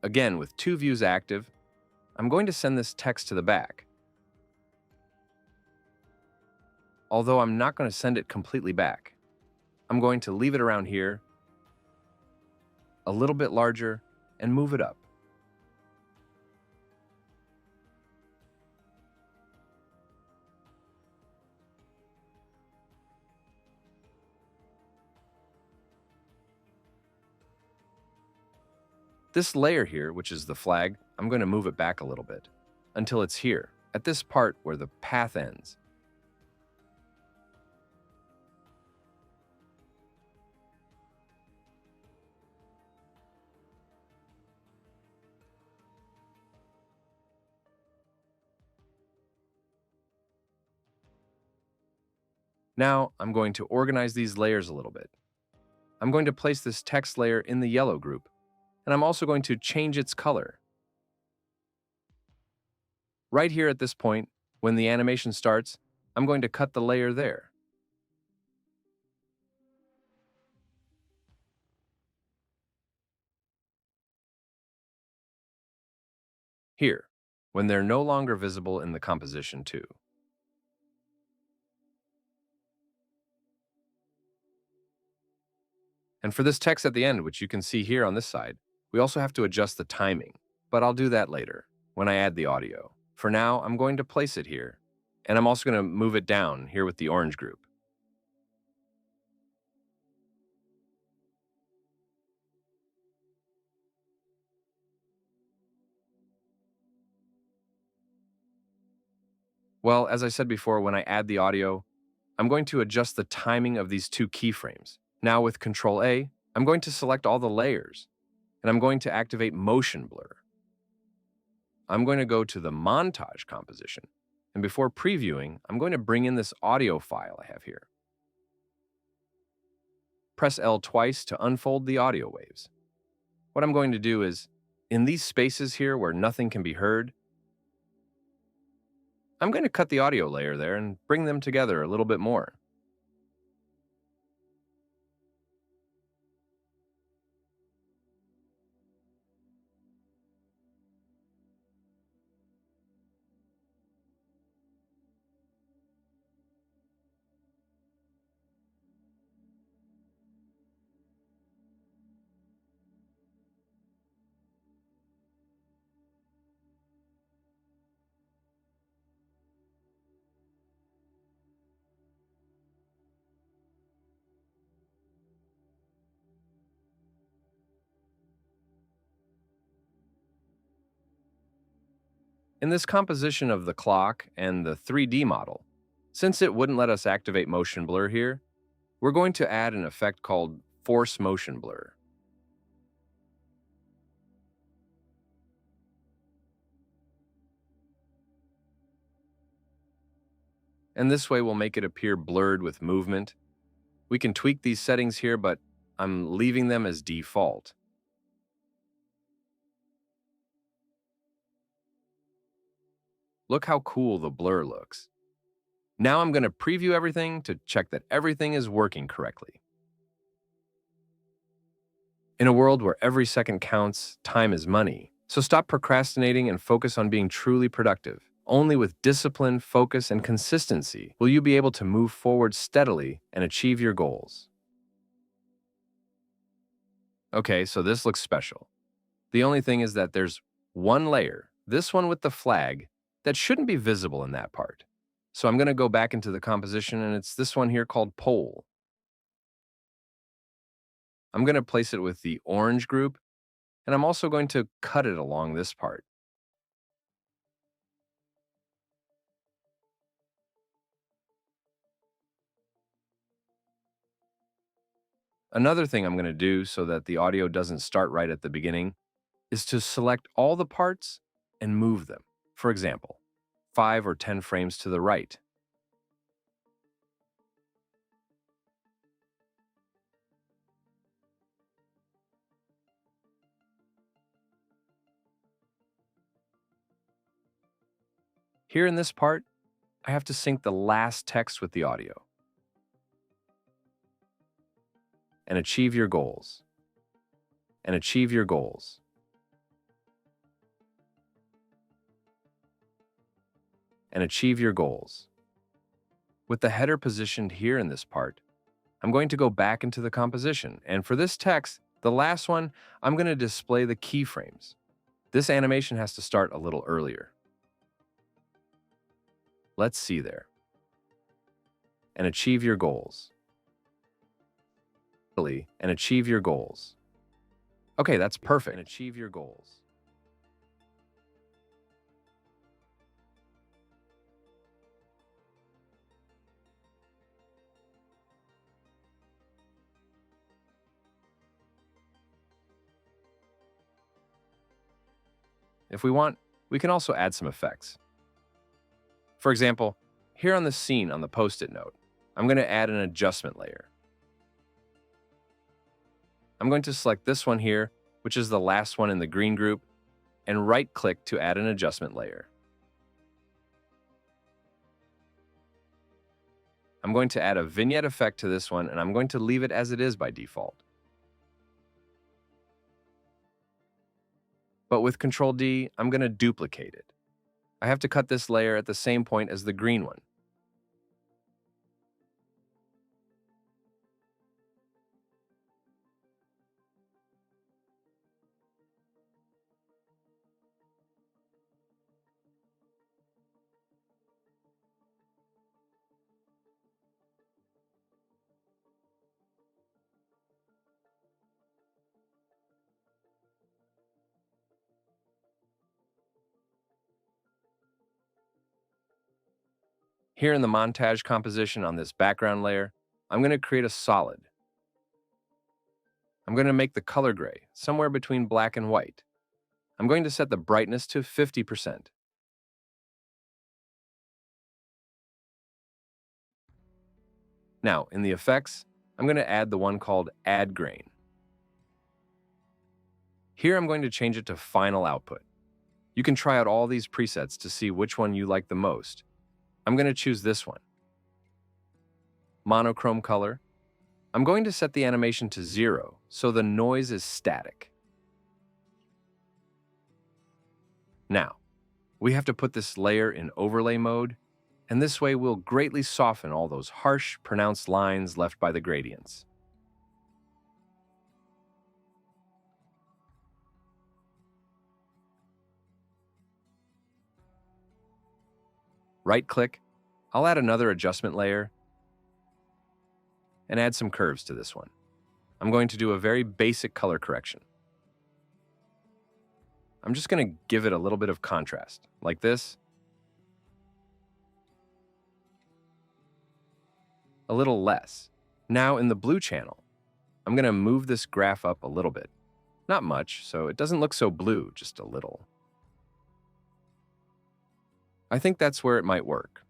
Again, with two views active, I'm going to send this text to the back. Although I'm not going to send it completely back. I'm going to leave it around here, a little bit larger, and move it up. This layer here, which is the flag, I'm going to move it back a little bit until it's here, at this part where the path ends. Now, I'm going to organize these layers a little bit. I'm going to place this text layer in the yellow group, and I'm also going to change its color. Right here at this point, when the animation starts, I'm going to cut the layer there. Here, when they're no longer visible in the composition too. And for this text at the end, which you can see here on this side, we also have to adjust the timing, but I'll do that later, when I add the audio. For now, I'm going to place it here, and I'm also going to move it down here with the orange group. Well, as I said before, when I add the audio, I'm going to adjust the timing of these two keyframes. Now with Control A, I'm going to select all the layers, and I'm going to activate motion blur. I'm going to go to the montage composition, and before previewing, I'm going to bring in this audio file I have here. Press L twice to unfold the audio waves. What I'm going to do is, in these spaces here where nothing can be heard, I'm going to cut the audio layer there and bring them together a little bit more. In this composition of the clock and the 3D model, since it wouldn't let us activate motion blur here, we're going to add an effect called force motion blur. And this way we'll make it appear blurred with movement. We can tweak these settings here, but I'm leaving them as default. Look how cool the blur looks. Now I'm going to preview everything to check that everything is working correctly. In a world where every second counts, time is money. So stop procrastinating and focus on being truly productive. Only with discipline, focus, and consistency will you be able to move forward steadily and achieve your goals. Okay, so this looks special. The only thing is that there's one layer, this one with the flag, that shouldn't be visible in that part. So I'm going to go back into the composition, and it's this one here called pole. I'm going to place it with the orange group, and I'm also going to cut it along this part. Another thing I'm going to do so that the audio doesn't start right at the beginning is to select all the parts and move them. For example, 5 or 10 frames to the right. Here in this part, I have to sync the last text with the audio and achieve your goals. And achieve your goals. And achieve your goals. With the header positioned here in this part, I'm going to go back into the composition, and for this text, the last one, I'm going to display the keyframes. This animation has to start a little earlier. Let's see there. And achieve your goals. And achieve your goals. Okay, that's perfect. And achieve your goals. If we want, we can also add some effects. For example, here on the scene on the Post-it note, I'm going to add an adjustment layer. I'm going to select this one here, which is the last one in the green group, and right-click to add an adjustment layer. I'm going to add a vignette effect to this one, and I'm going to leave it as it is by default. But with Control D, I'm going to duplicate it. I have to cut this layer at the same point as the green one. Here in the montage composition on this background layer, I'm going to create a solid. I'm going to make the color gray, somewhere between black and white. I'm going to set the brightness to 50%. Now, in the effects, I'm going to add the one called Add Grain. Here I'm going to change it to Final Output. You can try out all these presets to see which one you like the most. I'm going to choose this one. Monochrome color. I'm going to set the animation to 0, so the noise is static. Now, we have to put this layer in overlay mode, and this way we'll greatly soften all those harsh, pronounced lines left by the gradients. Right-click, I'll add another adjustment layer, and add some curves to this one. I'm going to do a very basic color correction. I'm just going to give it a little bit of contrast, like this. A little less. Now in the blue channel, I'm going to move this graph up a little bit. Not much, so it doesn't look so blue, just a little. I think that's where it might work.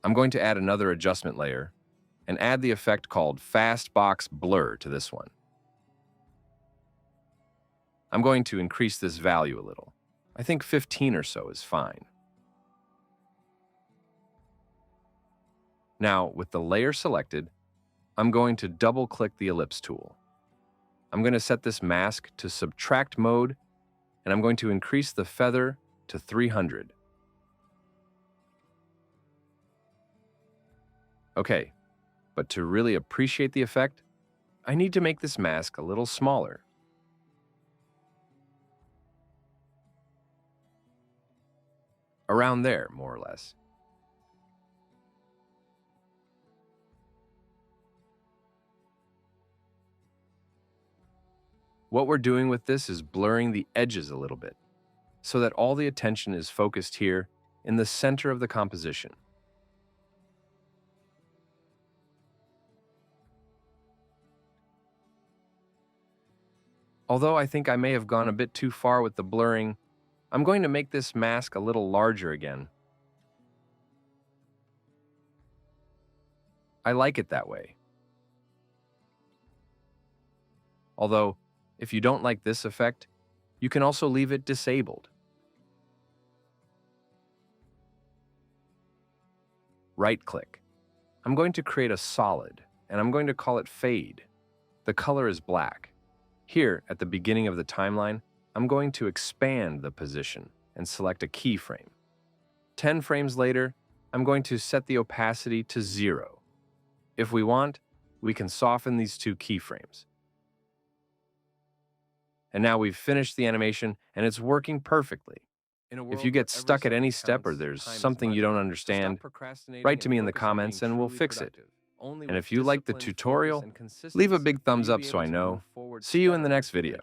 I'm going to add another adjustment layer and add the effect called Fast Box Blur to this one. I'm going to increase this value a little. I think 15 or so is fine. Now, with the layer selected, I'm going to double-click the ellipse tool. I'm going to set this mask to subtract mode, and I'm going to increase the feather to 300. Okay, but to really appreciate the effect, I need to make this mask a little smaller. Around there, more or less. What we're doing with this is blurring the edges a little bit, so that all the attention is focused here in the center of the composition. Although I think I may have gone a bit too far with the blurring, I'm going to make this mask a little larger again. I like it that way. Although, if you don't like this effect, you can also leave it disabled. Right-click. I'm going to create a solid, and I'm going to call it Fade. The color is black. Here, at the beginning of the timeline, I'm going to expand the position and select a keyframe. 10 frames later, I'm going to set the opacity to 0. If we want, we can soften these two keyframes. And now we've finished the animation, and it's working perfectly. If you get stuck at any step or there's something you don't understand, write to me in the comments and we'll fix it. And if you like the tutorial, leave a big thumbs up so I know. See you in the next video.